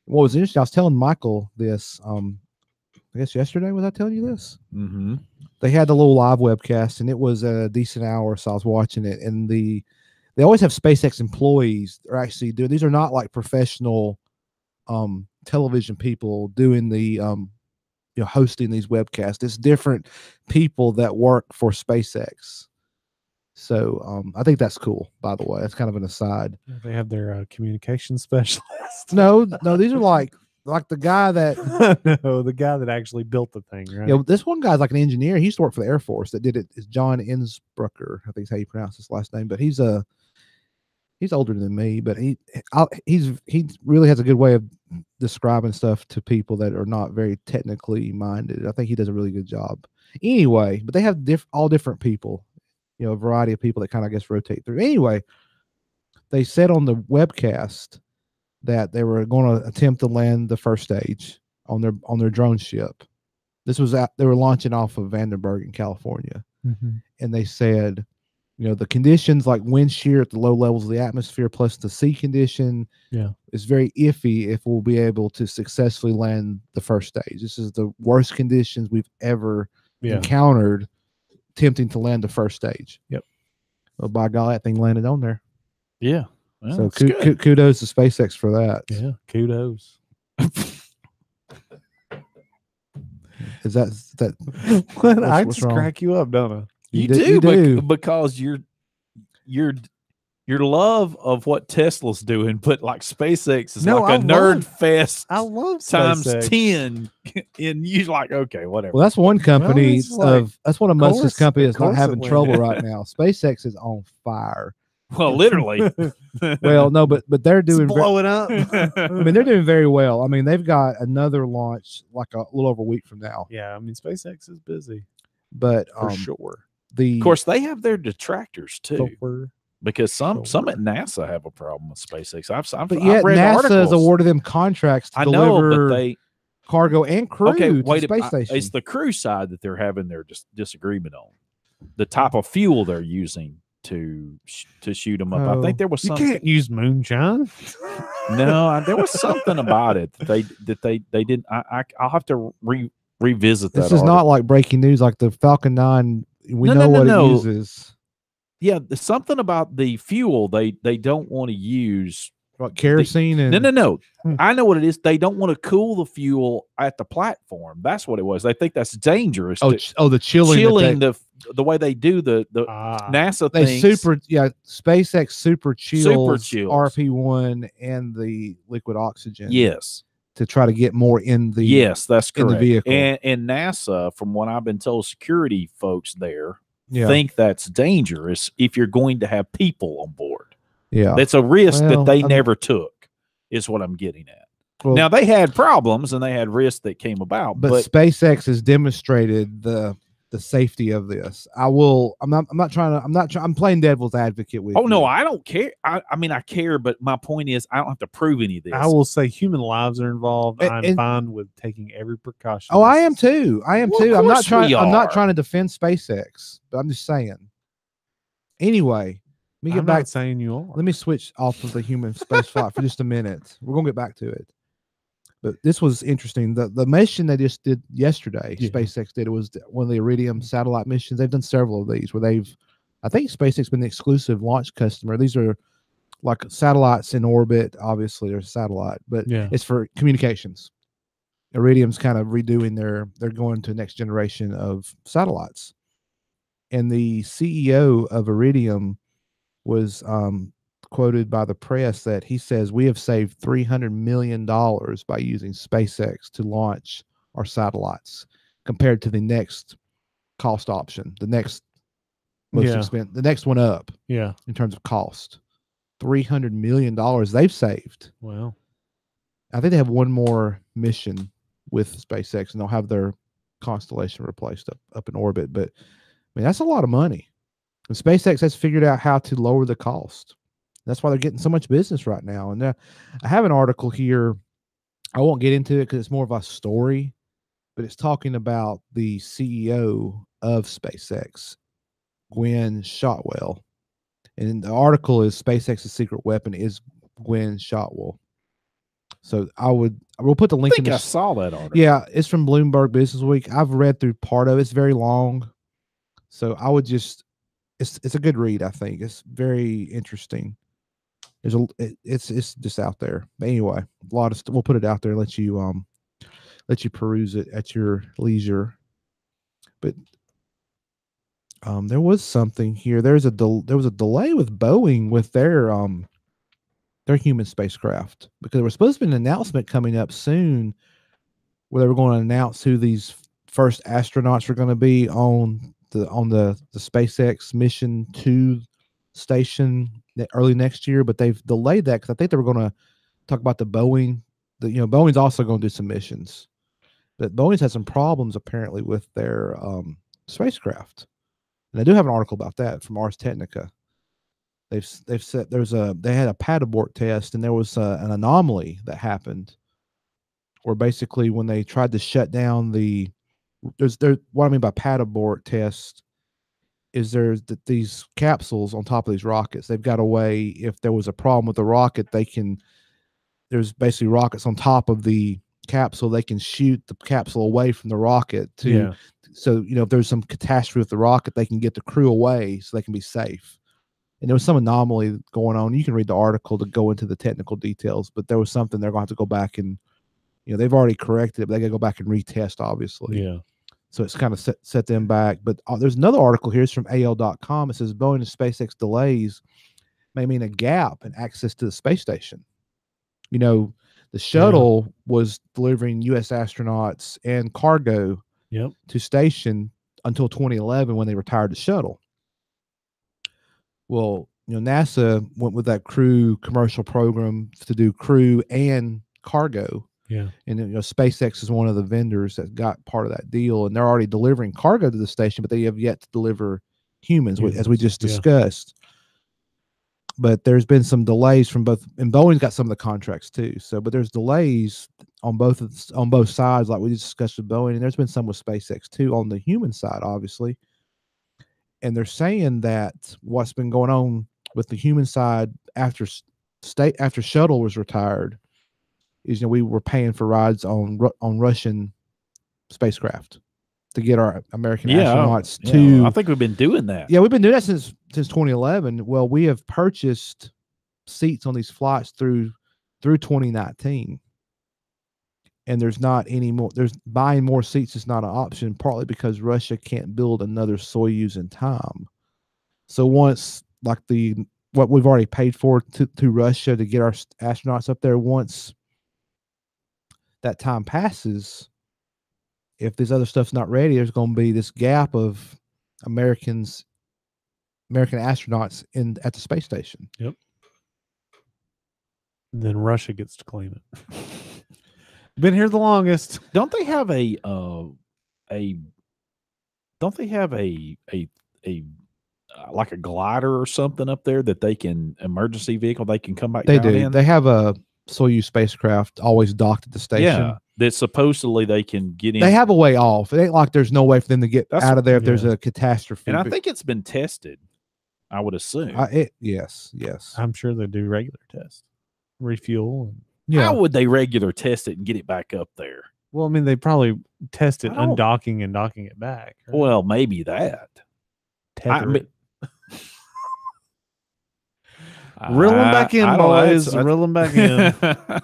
What was interesting, I was telling Michael this I guess yesterday. Was I telling you this? Mm-hmm. They had the little live webcast, and it was a decent hour, so I was watching it. And they always have SpaceX employees are actually doing. These are not like professional television people doing the hosting these webcasts. It's different people that work for SpaceX. So I think that's cool. By the way, that's kind of an aside. They have their communication specialist. No, these are like the guy that no, the guy that actually built the thing, right? Yeah, this one guy's like an engineer. He used to work for the Air Force. That did it is John Innsbrucker. I think is how you pronounce his last name. But he's older than me. But he really has a good way of describing stuff to people that are not very technically minded. I think he does a really good job. Anyway, but they have all different people. A variety of people that kind of, I guess, rotate through. Anyway, they said on the webcast that they were going to attempt to land the first stage on their drone ship. This was they were launching off of Vandenberg in California, and they said, the conditions like wind shear at the low levels of the atmosphere plus the sea condition, is very iffy if we'll be able to successfully land the first stage. This is the worst conditions we've ever encountered attempting to land the first stage. Yep. Well, by golly, that thing landed on there. Yeah. Well, so kudos to SpaceX for that. Yeah, kudos. Is that what? I just crack you up, don't I? You do. Because your love of what Tesla's doing, but like SpaceX is like a nerd fest. I love times SpaceX. 10, and you like, okay, whatever. Well, that's one company that's one of Musk's course- companies of that's not course having it trouble went. right now. SpaceX is on fire. Well, literally. Well, no, but they're doing blowing up. I mean, they're doing very well. I mean, they've got another launch like a little over a week from now. Yeah, I mean, SpaceX is busy But for sure. Of course, they have their detractors too, For because some at NASA have a problem with SpaceX. But I've yet read NASA articles. has awarded them contracts to I know, deliver but they cargo and crew to wait. space station. It's the crew side that they're having their disagreement on. The type of fuel they're using to shoot them up. I think there was you something. can't use moonshine. No, there was something about it that they didn't. I'll have to revisit that. This is not like breaking news like the Falcon 9. We know what it uses. Yeah, there's something about the fuel they don't want to use. Like kerosene and No. I know what it is. They don't want to cool the fuel at the platform. That's what it was. They think that's dangerous. The chilling the way they do the NASA they things. SpaceX super chills chills. RP1 and the liquid oxygen. Yes. To try to get more in the that's correct. in the vehicle. And NASA, from what I've been told, security folks there Yeah. think that's dangerous if you're going to have people on board. Yeah. That's a risk Well, that they never took, is what I'm getting at. Well- now, they had problems and they had risks that came about, but SpaceX has demonstrated the safety of this. I'm playing devil's advocate with you. no, I don't care. I mean, I care, but my point is, I don't have to prove any of this. I will say human lives are involved. I'm And- fine with taking every precaution. Oh, I am too. I'm Well, of not course trying. we I'm not are. trying to defend SpaceX, but I'm just saying. Anyway, let me get I'm back. not saying you are. Let me switch off of the human space flight for just a minute. We're gonna get back to it. But this was interesting. The mission they just did yesterday, SpaceX did. It was one of the Iridium satellite missions. They've done several of these where I think SpaceX been the exclusive launch customer. These are like satellites in orbit. Obviously, they're a satellite, but it's for communications. Iridium's kind of redoing they're going to next generation of satellites. And the CEO of Iridium was quoted by the press that he says we have saved $300 million by using SpaceX to launch our satellites compared to the next cost option, the next most expensive, the next one up. Yeah. In terms of cost, $300 million they've saved. Wow. I think they have one more mission with SpaceX, and they'll have their constellation replaced up in orbit. But I mean, that's a lot of money. And SpaceX has figured out how to lower the cost. That's why they're getting so much business right now. And I have an article here. I won't get into it because it's more of a story, but it's talking about the CEO of SpaceX, Gwen Shotwell. And the article is SpaceX's secret weapon is Gwen Shotwell. So we'll put the I link think in I the saw that article. Yeah, it's from Bloomberg Business Week. I've read through part of it. It's very long. So I would just it's a good read, I think. It's very interesting. It's just out there. But anyway, a lot of we'll put it out there and let you peruse it at your leisure. But there was something here. There was a delay with Boeing with their human spacecraft, because there was supposed to be an announcement coming up soon where they were going to announce who these first astronauts are going to be on the SpaceX mission 2 station early next year, but they've delayed that because I think they were going to talk about the Boeing. Boeing's also going to do some missions, but Boeing's had some problems apparently with their spacecraft, and I do have an article about that from Ars Technica. They've said they had a pad abort test, and there was an anomaly that happened, where basically when they tried to shut down what I mean by pad abort test is these capsules on top of these rockets. They've got a way, if there was a problem with the rocket, there's basically rockets on top of the capsule. They can shoot the capsule away from the rocket so if there's some catastrophe with the rocket, they can get the crew away so they can be safe. And there was some anomaly going on. You can read the article to go into the technical details, but there was something they're going to have to go back and, they've already corrected it, but they got to go back and retest, obviously. Yeah. So it's kind of set them back. But there's another article here. It's from AL.com. It says Boeing and SpaceX delays may mean a gap in access to the space station. The shuttle was delivering U.S. astronauts and cargo to station until 2011 when they retired the shuttle. Well, NASA went with that crew commercial program to do crew and cargo. Yeah. And SpaceX is one of the vendors that got part of that deal, and they're already delivering cargo to the station, but they have yet to deliver humans. As we just discussed. But there's been some delays from both, and Boeing's got some of the contracts too. But there's delays on both sides, like we just discussed with Boeing, and there's been some with SpaceX too on the human side, obviously. And they're saying that what's been going on with the human side after shuttle was retired is we were paying for rides on Russian spacecraft to get our American astronauts to. I think we've been doing that. Yeah, we've been doing that since 2011. Well, we have purchased seats on these flights through 2019, and there's not any more. There's buying more seats is not an option, partly because Russia can't build another Soyuz in time. So once what we've already paid for to Russia to get our astronauts up there, once that time passes, if this other stuff's not ready, there's going to be this gap of American astronauts at the space station. Yep. And then Russia gets to claim it. Been here the longest. Don't they have a like a glider or something up there that they can emergency vehicle they can come back They down do. in? They have a Soyuz spacecraft always docked at the station. Yeah, that supposedly they can get in. They have a way off. It ain't like there's no way for them to get out of there if there's a catastrophe. And I think it's been tested, I would assume. Yes. I'm sure they do regular tests, refuel. How would they regular test it and get it back up there? Well, I mean, they probably test it undocking and docking it back. Right? Well, maybe that. Reel them back in, boys. Reel them back in.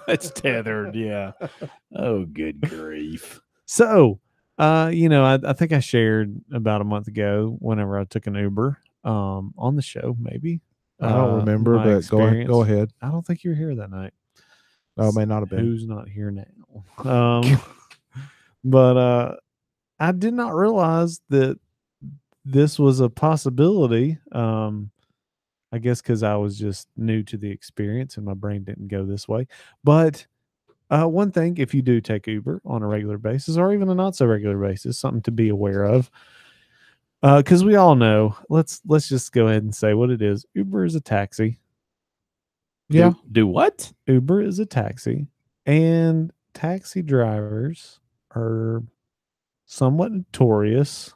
It's tethered, yeah. Oh, good grief. So, I think I shared about a month ago whenever I took an Uber on the show, maybe. I don't remember, but go ahead. I don't think you were here that night. Oh, it may not have been. Who's not here now? But I did not realize that this was a possibility. I guess because I was just new to the experience and my brain didn't go this way. But one thing, if you do take Uber on a regular basis or even a not so regular basis, something to be aware of. Because we all know, let's just go ahead and say what it is. Uber is a taxi. Yeah. Do what? Uber is a taxi, and taxi drivers are somewhat notorious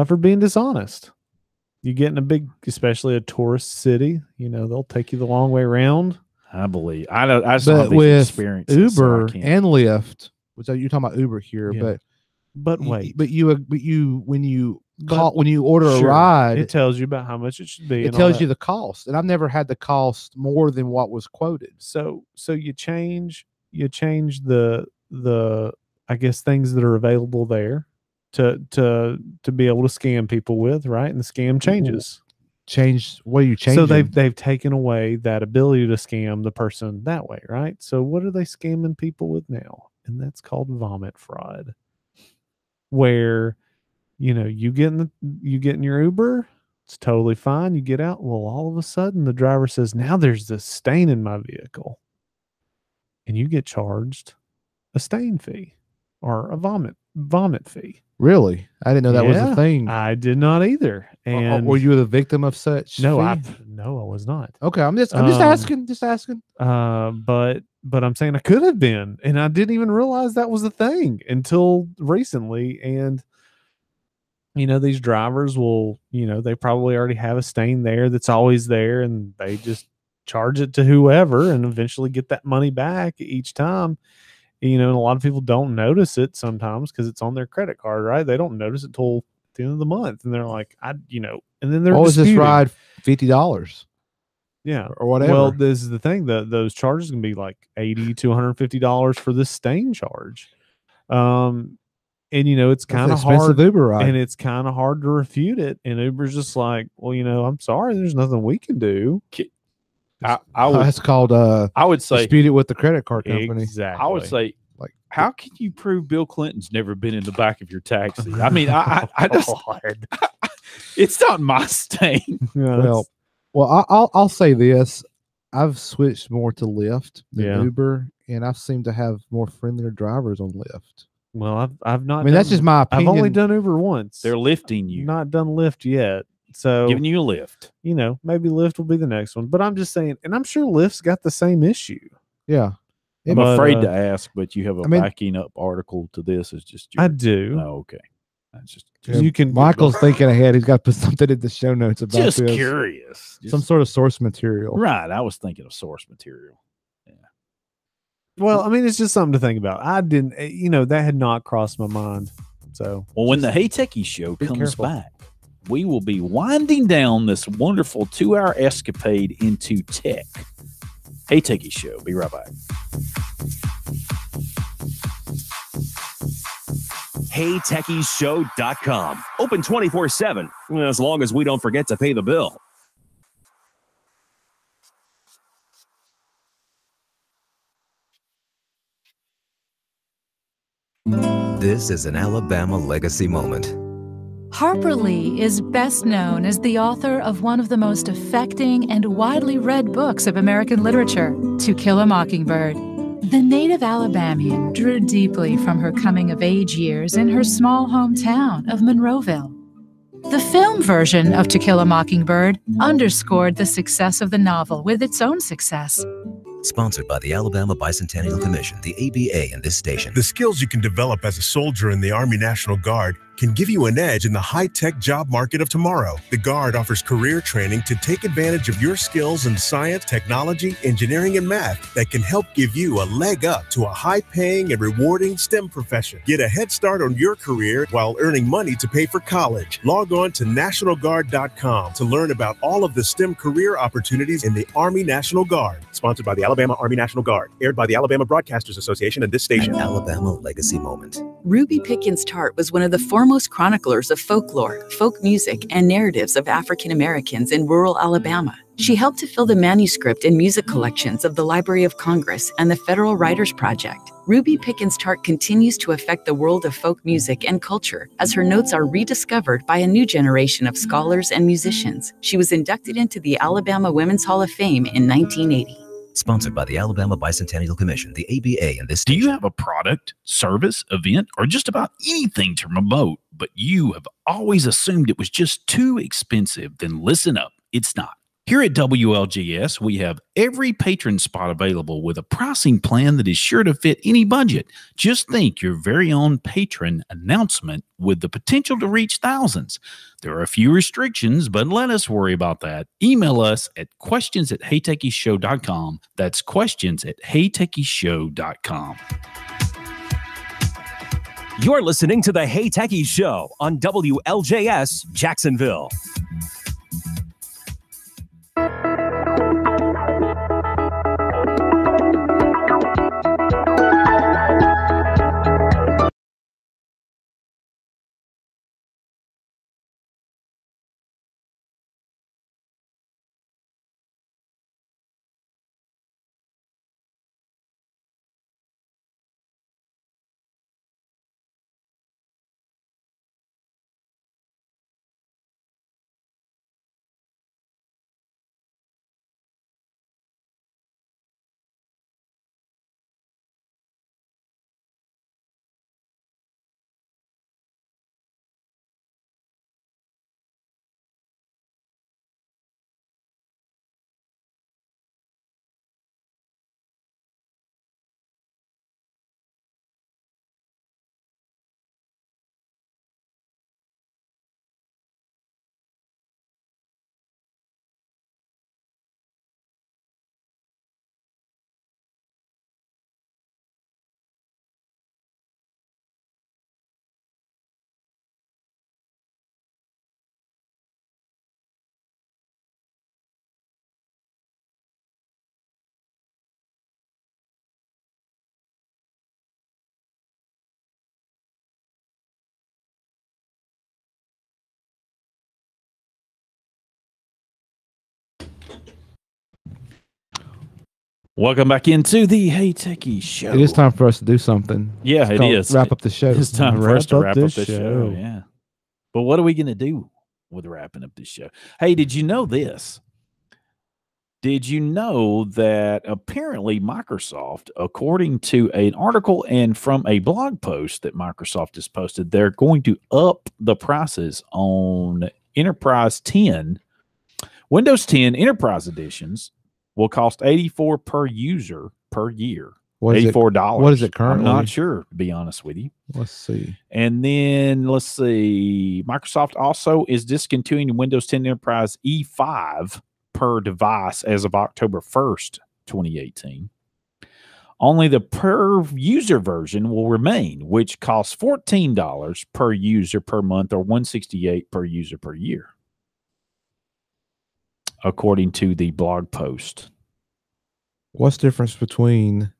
for being dishonest. You get in especially a tourist city, they'll take you the long way around. I believe. I don't. I just don't But have these with experiences. so I Uber can't. and Lyft, which you're talking about Uber here, Yeah. But wait. but you when you But when you order a sure, ride, it tells you about how much it should be. it and all tells that. you the cost, and I've never had the cost more than what was quoted. So you change the I guess things that are available there to be able to scam people with, right? And the scam changes. Change what are you changing? So they've taken away that ability to scam the person that way, right? So what are they scamming people with now? And that's called vomit fraud. Where you get in your Uber, it's totally fine. You get out, well, all of a sudden the driver says, "Now there's this stain in my vehicle." And you get charged a stain fee or a vomit fee. Really? I didn't know that was a thing. I did not either. And were you the victim of such? no, fee? I was not. Okay, I'm just asking. Just asking. But I'm saying I could have been, and I didn't even realize that was a thing until recently. And these drivers will, they probably already have a stain there that's always there, and they just charge it to whoever and eventually get that money back each time. And a lot of people don't notice it sometimes because it's on their credit card, right? They don't notice it till the end of the month, and they're like, and then they're what was this disputing. ride? $50. Yeah, or whatever. Well, this is the thing, that those charges can be like $80 to $150 for this stain charge. And it's kind of hard. Uber ride. And it's kind of hard to refute it. And Uber's just like, well, I'm sorry, there's nothing we can do. I would. That's called. I would say dispute it with the credit card company. Exactly. I would say, like, how can you prove Bill Clinton's never been in the back of your taxi? I mean, I just, it's not my stain. Yeah, well, I'll say this: I've switched more to Lyft than Yeah. Uber, and I've seemed to have more friendlier drivers on Lyft. well, I've not. I mean, that's just my opinion. I've only done Uber once. They're lifting you, not done Lyft yet. So giving you a lift. Maybe Lyft will be the next one. But I'm just saying, and I'm sure Lyft's got the same issue. Yeah. I'm afraid to ask, but you have a backing up article to this. It's just I do. Oh, okay. That's just you can. Michael's thinking ahead. He's got to put something in the show notes about just this. curious. Some sort of source material. Right. I was thinking of source material. Well, I mean, it's just something to think about. I didn't, that had not crossed my mind. So, well, when the Hey Techies show comes careful. back, we will be winding down this wonderful 2-hour escapade into tech. Hey Techies show. Be right back. HeyTechiesShow.com. Open 24/7, as long as we don't forget to pay the bill. This is an Alabama legacy moment. Harper Lee is best known as the author of one of the most affecting and widely read books of American literature, To Kill a Mockingbird. The native Alabamian drew deeply from her coming-of-age years in her small hometown of Monroeville. The film version of To Kill a Mockingbird underscored the success of the novel with its own success. Sponsored by the Alabama Bicentennial Commission, the ABA, and this station. The skills you can develop as a soldier in the Army National Guard can give you an edge in the high-tech job market of tomorrow. The Guard offers career training to take advantage of your skills in science, technology, engineering, and math that can help give you a leg up to a high-paying and rewarding STEM profession. Get a head start on your career while earning money to pay for college. Log on to NationalGuard.com to learn about all of the STEM career opportunities in the Army National Guard. Sponsored by the Alabama Army National Guard. Aired by the Alabama Broadcasters Association and this station. An Alabama legacy moment. Ruby Pickens Tart was one of the foremost chroniclers of folklore, folk music, and narratives of African Americans in rural Alabama. She helped to fill the manuscript and music collections of the Library of Congress and the Federal Writers Project. Ruby Pickens Tart continues to affect the world of folk music and culture as her notes are rediscovered by a new generation of scholars and musicians. She was inducted into the Alabama Women's Hall of Fame in 1980. Sponsored by the Alabama Bicentennial Commission, the ABA, and this Do station. you have a product, service, event, or just about anything to promote, but you have always assumed it was just too expensive? Then listen up. It's not. Here at WLGS, we have every patron spot available with a pricing plan that is sure to fit any budget. Just think your very own patron announcement with the potential to reach thousands. There are a few restrictions, but let us worry about that. Email us at questions@heytechieshow.com. That's questions@heytechieshow.com. You're listening to the Hey Techies Show on WLJS Jacksonville. Welcome back into the Hey Techie Show. It is time for us to do something. Yeah, it is. Wrap up the show. It's time for us to wrap up this this show. show. Yeah. But what are we going to do with wrapping up this show? Hey, did you know this? Did you know that apparently Microsoft, according to an article and from a blog post that Microsoft has posted, they're going to up the prices on Enterprise 10. Windows 10 Enterprise editions will cost $84 per user per year. $84. What is it currently? I'm not sure, to be honest with you. Let's see. And then let's see. Microsoft also is discontinuing Windows 10 Enterprise E5 per device as of October 1st, 2018. Only the per user version will remain, which costs $14 per user per month or $168 per user per year, according to the blog post. What's the difference between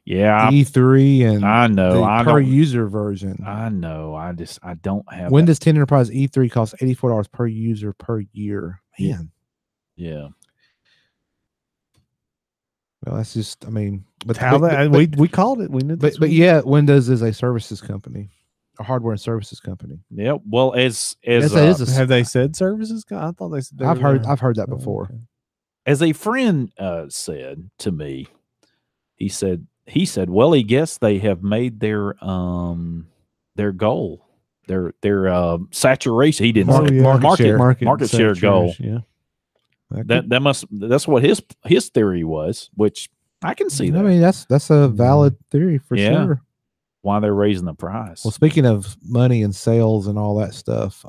Yeah, E3 and I know the per user version? I know. I don't have Windows 10 Enterprise E3 costs $84 per user per year. Man. Yeah. Well, that's just, I mean, but we called it. We knew this. But yeah, Windows is a services company, a hardware and services company. Yeah. Well, as have they said services? I thought they said. I've heard that before. Okay. As a friend said to me, he said, well, he guessed they have made their goal, their saturation. He didn't say market share goal. Yeah. That's what his theory was, which I can see that. I mean, that's a valid theory for sure. Why they're raising the price. Well, speaking of money and sales and all that stuff,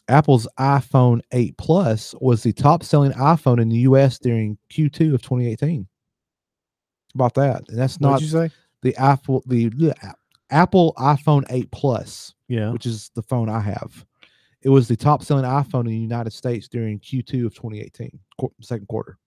Apple's iPhone 8 Plus was the top selling iPhone in the US during Q2 of 2018. About that. And that's not What'd you say? the Apple iPhone 8 Plus, Yeah, which is the phone I have. It was the top selling iPhone in the United States during Q2 of 2018, second quarter.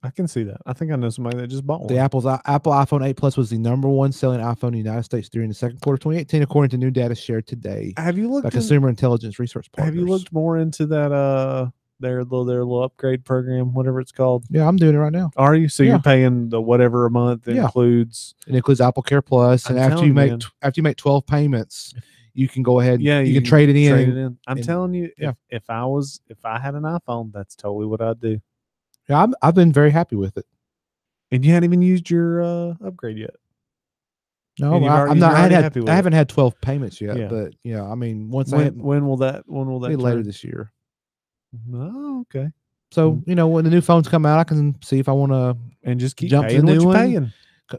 I can see that. I think I know somebody that just bought one. The Apple iPhone 8 Plus was the number one selling iPhone in the United States during the second quarter of 2018, according to new data shared today. Have you looked by Consumer Intelligence Research Partners? Have you looked more into that their little upgrade program, whatever it's called? Yeah, I'm doing it right now. Are you? So you're paying the whatever a month that includes. It includes Apple Care Plus, and after you make 12 payments, you can go ahead. Yeah, you can trade it in. I'm telling you, if I had an iPhone, that's totally what I'd do. Yeah, I've been very happy with it. And you hadn't even used your upgrade yet. No, I'm not. I haven't had 12 payments yet. Yeah. But I mean, when will that maybe later this year. Oh, okay. So when the new phones come out, I can see if I want to and just keep jump to the paying what new you're one, paying.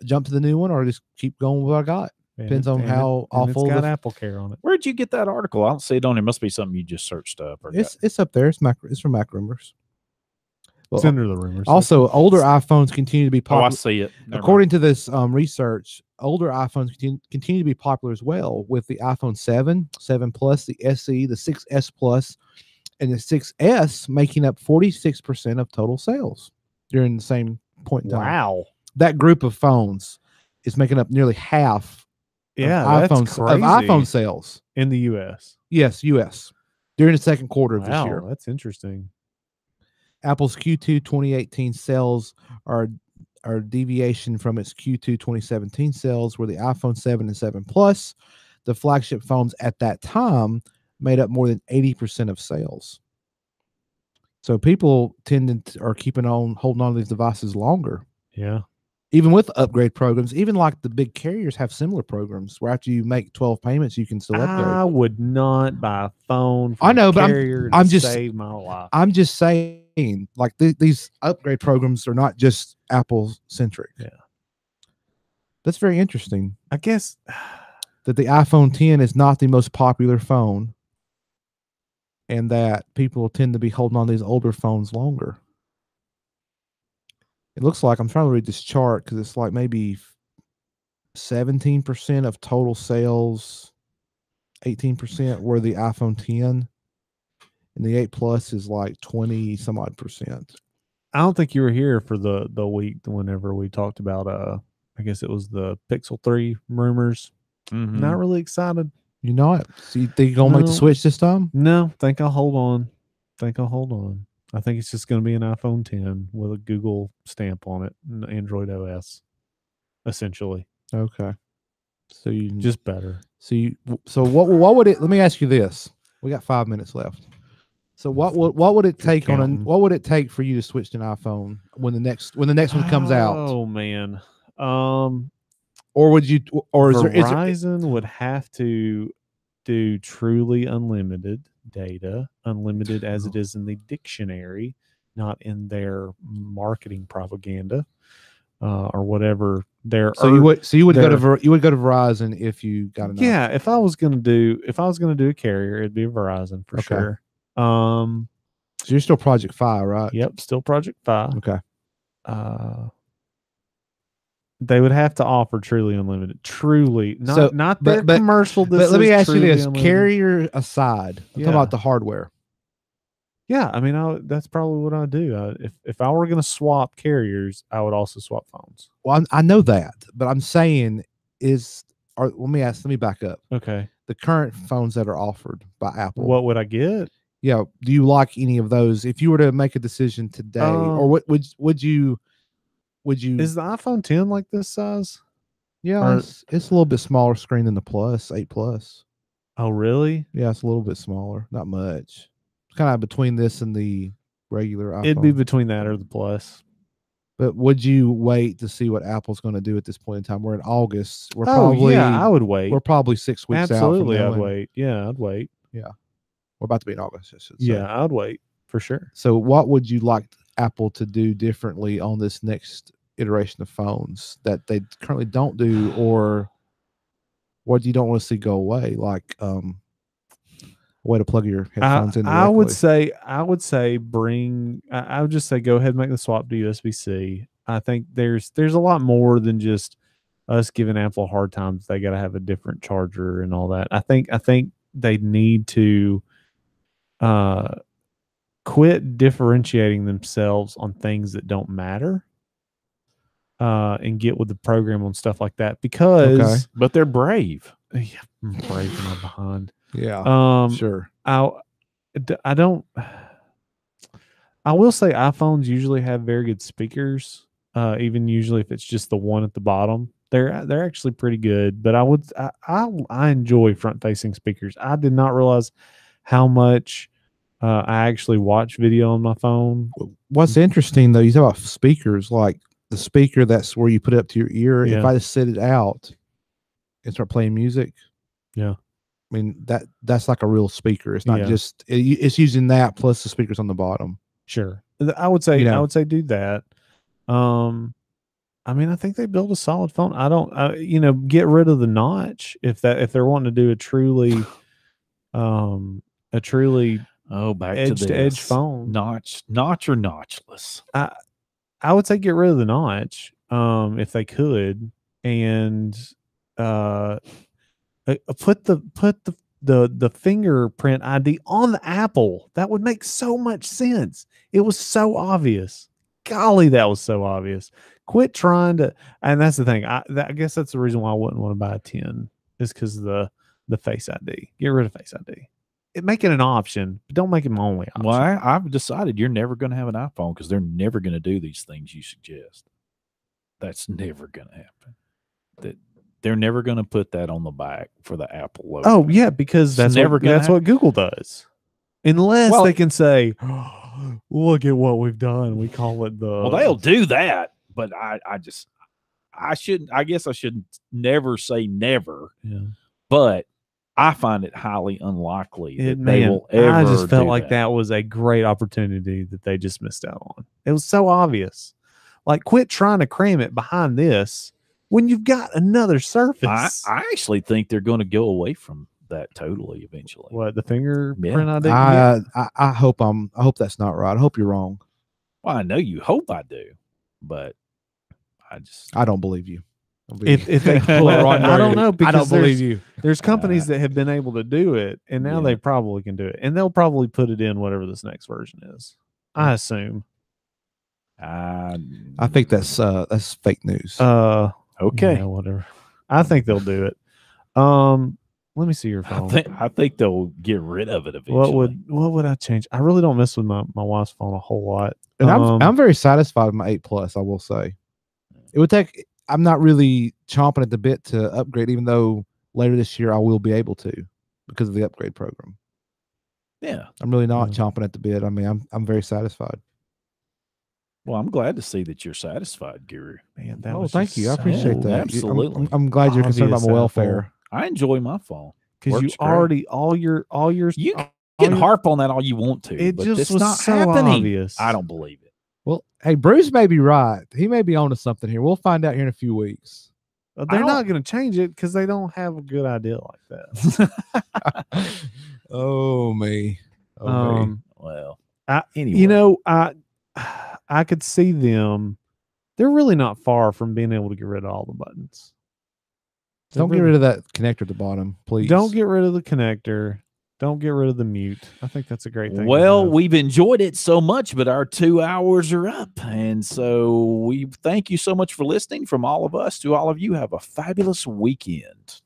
jump to the new one, or just keep going with what I got. Depends on how awful it's got Apple Care on it. Where'd you get that article? I don't see it on. It must be something you just searched up. Or It's up there. It's from Mac Rumors. Well, it's under the rumors. Also, older iPhones continue to be popular. Oh, I see it. According to this research, older iPhones continue to be popular as well, with the iPhone 7, 7 Plus, the SE, the 6S Plus, and the 6S making up 46% of total sales during the same point in time. Wow. That group of phones is making up nearly half of iPhone sales. In the U.S. Yes, U.S. during the second quarter of this year. Wow, that's interesting. Apple's Q2 2018 sales are deviation from its Q2 2017 sales, where the iPhone 7 and 7 Plus, the flagship phones at that time, made up more than 80% of sales. So people are holding on to these devices longer. Yeah. Even with upgrade programs, even like the big carriers have similar programs where after you make 12 payments, you can still upgrade. I would not buy a phone from I know, a but carrier I'm to just save my life. I'm just saying, like these upgrade programs are not just Apple centric. Yeah, that's very interesting. I guess that the iPhone 10 is not the most popular phone, and that people tend to be holding on to these older phones longer. It looks like, I'm trying to read this chart because it's like maybe 17% of total sales, 18% were the iPhone 10, and the 8 Plus is like 20 some odd percent. I don't think you were here for the week whenever we talked about I guess it was the Pixel 3 rumors. Mm-hmm. Not really excited. You're not? So you think you're gonna make the switch this time? No, think I'll hold on. I think it's just going to be an iPhone 10 with a Google stamp on it, and Android OS, essentially. Okay. So you just better. So what would it? Let me ask you this. We got 5 minutes left. So what would it take what would it take for you to switch to an iPhone when the next one comes out? Oh man. Or would you? Or Verizon would have to do truly unlimited data, unlimited as it is in the dictionary, not in their marketing propaganda or whatever. You would go to Verizon if you got enough. Yeah, if I was gonna do a carrier, it'd be Verizon for sure. So you're still Project Fi, right? Yep, still Project Fi. Okay. They would have to offer truly unlimited. Truly, not their commercial. But let me ask you this: unlimited. Carrier aside, I'm talking about the hardware. Yeah, I mean, that's probably what I'd do. If I were going to swap carriers, I would also swap phones. Well, I know that, but I'm saying let me back up. Okay. The current phones that are offered by Apple. What would I get? Yeah. Do you like any of those? If you were to make a decision today, or what would you? Is the iPhone 10 like this size? Yeah, it's a little bit smaller screen than the Plus, 8 Plus. Oh, really? Yeah, it's a little bit smaller. Not much. It's kind of between this and the regular iPhone. It'd be between that or the Plus. But would you wait to see what Apple's going to do at this point in time? We're in August. I would wait. We're probably 6 weeks Absolutely, out. I'd wait. Yeah, I'd wait. Yeah. We're about to be in August, I should say. Yeah, I'd wait for sure. So what would you like Apple to do differently on this next iteration of phones that they currently don't do, or what you don't want to see go away, like a way to plug your headphones in directly? I would say I would just say go ahead and make the swap to USB-C. I think there's a lot more than just us giving Apple a hard time. They got to have a different charger and all that. I think they need to quit differentiating themselves on things that don't matter. And get with the program on stuff like that, because but they're brave. Yeah, I'm brave in my behind. Yeah, sure. I will say iPhones usually have very good speakers. Even usually if it's just the one at the bottom, they're actually pretty good. But I enjoy front facing speakers. I did not realize how much I actually watch video on my phone. What's interesting though, you talk about speakers, like the speaker that's where you put it up to your ear. Yeah. If I just sit it out and start playing music, yeah, I mean, that's like a real speaker. It's not Yeah. just it's using that plus the speakers on the bottom. Sure. I would say You know. I would say do that. I mean, I think they built a solid phone. I don't get rid of the notch if they're wanting to do a truly back edge to edge this. phone. Notch or notchless. I would say get rid of the notch if they could, and put the fingerprint ID on the Apple. That would make so much sense. It was so obvious. Golly, that was so obvious. Quit trying to, and that's the thing. I guess that's the reason why I wouldn't want to buy a 10 is because of the Face ID. Get rid of Face ID. Make it an option, but don't make it my only option. Well, I've decided you're never going to have an iPhone because they're never going to do these things you suggest. That's never going to happen. They're never going to put that on the back for the Apple logo. Oh yeah, because that's what Google does. Unless they can say, oh, "Look at what we've done." We call it the. Well, they'll do that, but I shouldn't. I guess I should never say never. Yeah. But I find it highly unlikely that they will ever. I just felt do like that was a great opportunity that they just missed out on. It was so obvious. Like, quit trying to cram it behind this when you've got another Surface. I actually think they're going to go away from that totally eventually. What, the fingerprint ID? I hope that's not right. I hope you're wrong. Well, I know you hope I do, but I don't believe you. If they pull it wrong, I don't know, because I don't believe you. There's companies that have been able to do it, and now they probably can do it, and they'll probably put it in whatever this next version is. I assume. I think that's fake news. Okay, yeah, whatever. I think they'll do it. Let me see your phone. I think they'll get rid of it eventually. What would I change? I really don't mess with my wife's phone a whole lot. And I'm very satisfied with my 8 Plus. I will say, it would take. I'm not really chomping at the bit to upgrade, even though later this year I will be able to because of the upgrade program. Yeah, I'm really not chomping at the bit. I mean, I'm very satisfied. Well, I'm glad to see that you're satisfied, Guru. Man, thank you. I appreciate that. Absolutely. I'm glad you're concerned about my welfare. I enjoy my phone because you already all your you can harp on that all you want to. It but just it's was not so happening. obvious. I don't believe it. Well, hey, Bruce may be right. He may be onto something here. We'll find out here in a few weeks. They're not going to change it because they don't have a good idea like that. Oh me. Well, anyway. I could see them. They're really not far from being able to get rid of all the buttons. Don't get rid of that connector at the bottom, please. Don't get rid of the connector. Don't get rid of the mute. I think that's a great thing. Well, we've enjoyed it so much, but our 2 hours are up. And so we thank you so much for listening. From all of us to all of you, have a fabulous weekend.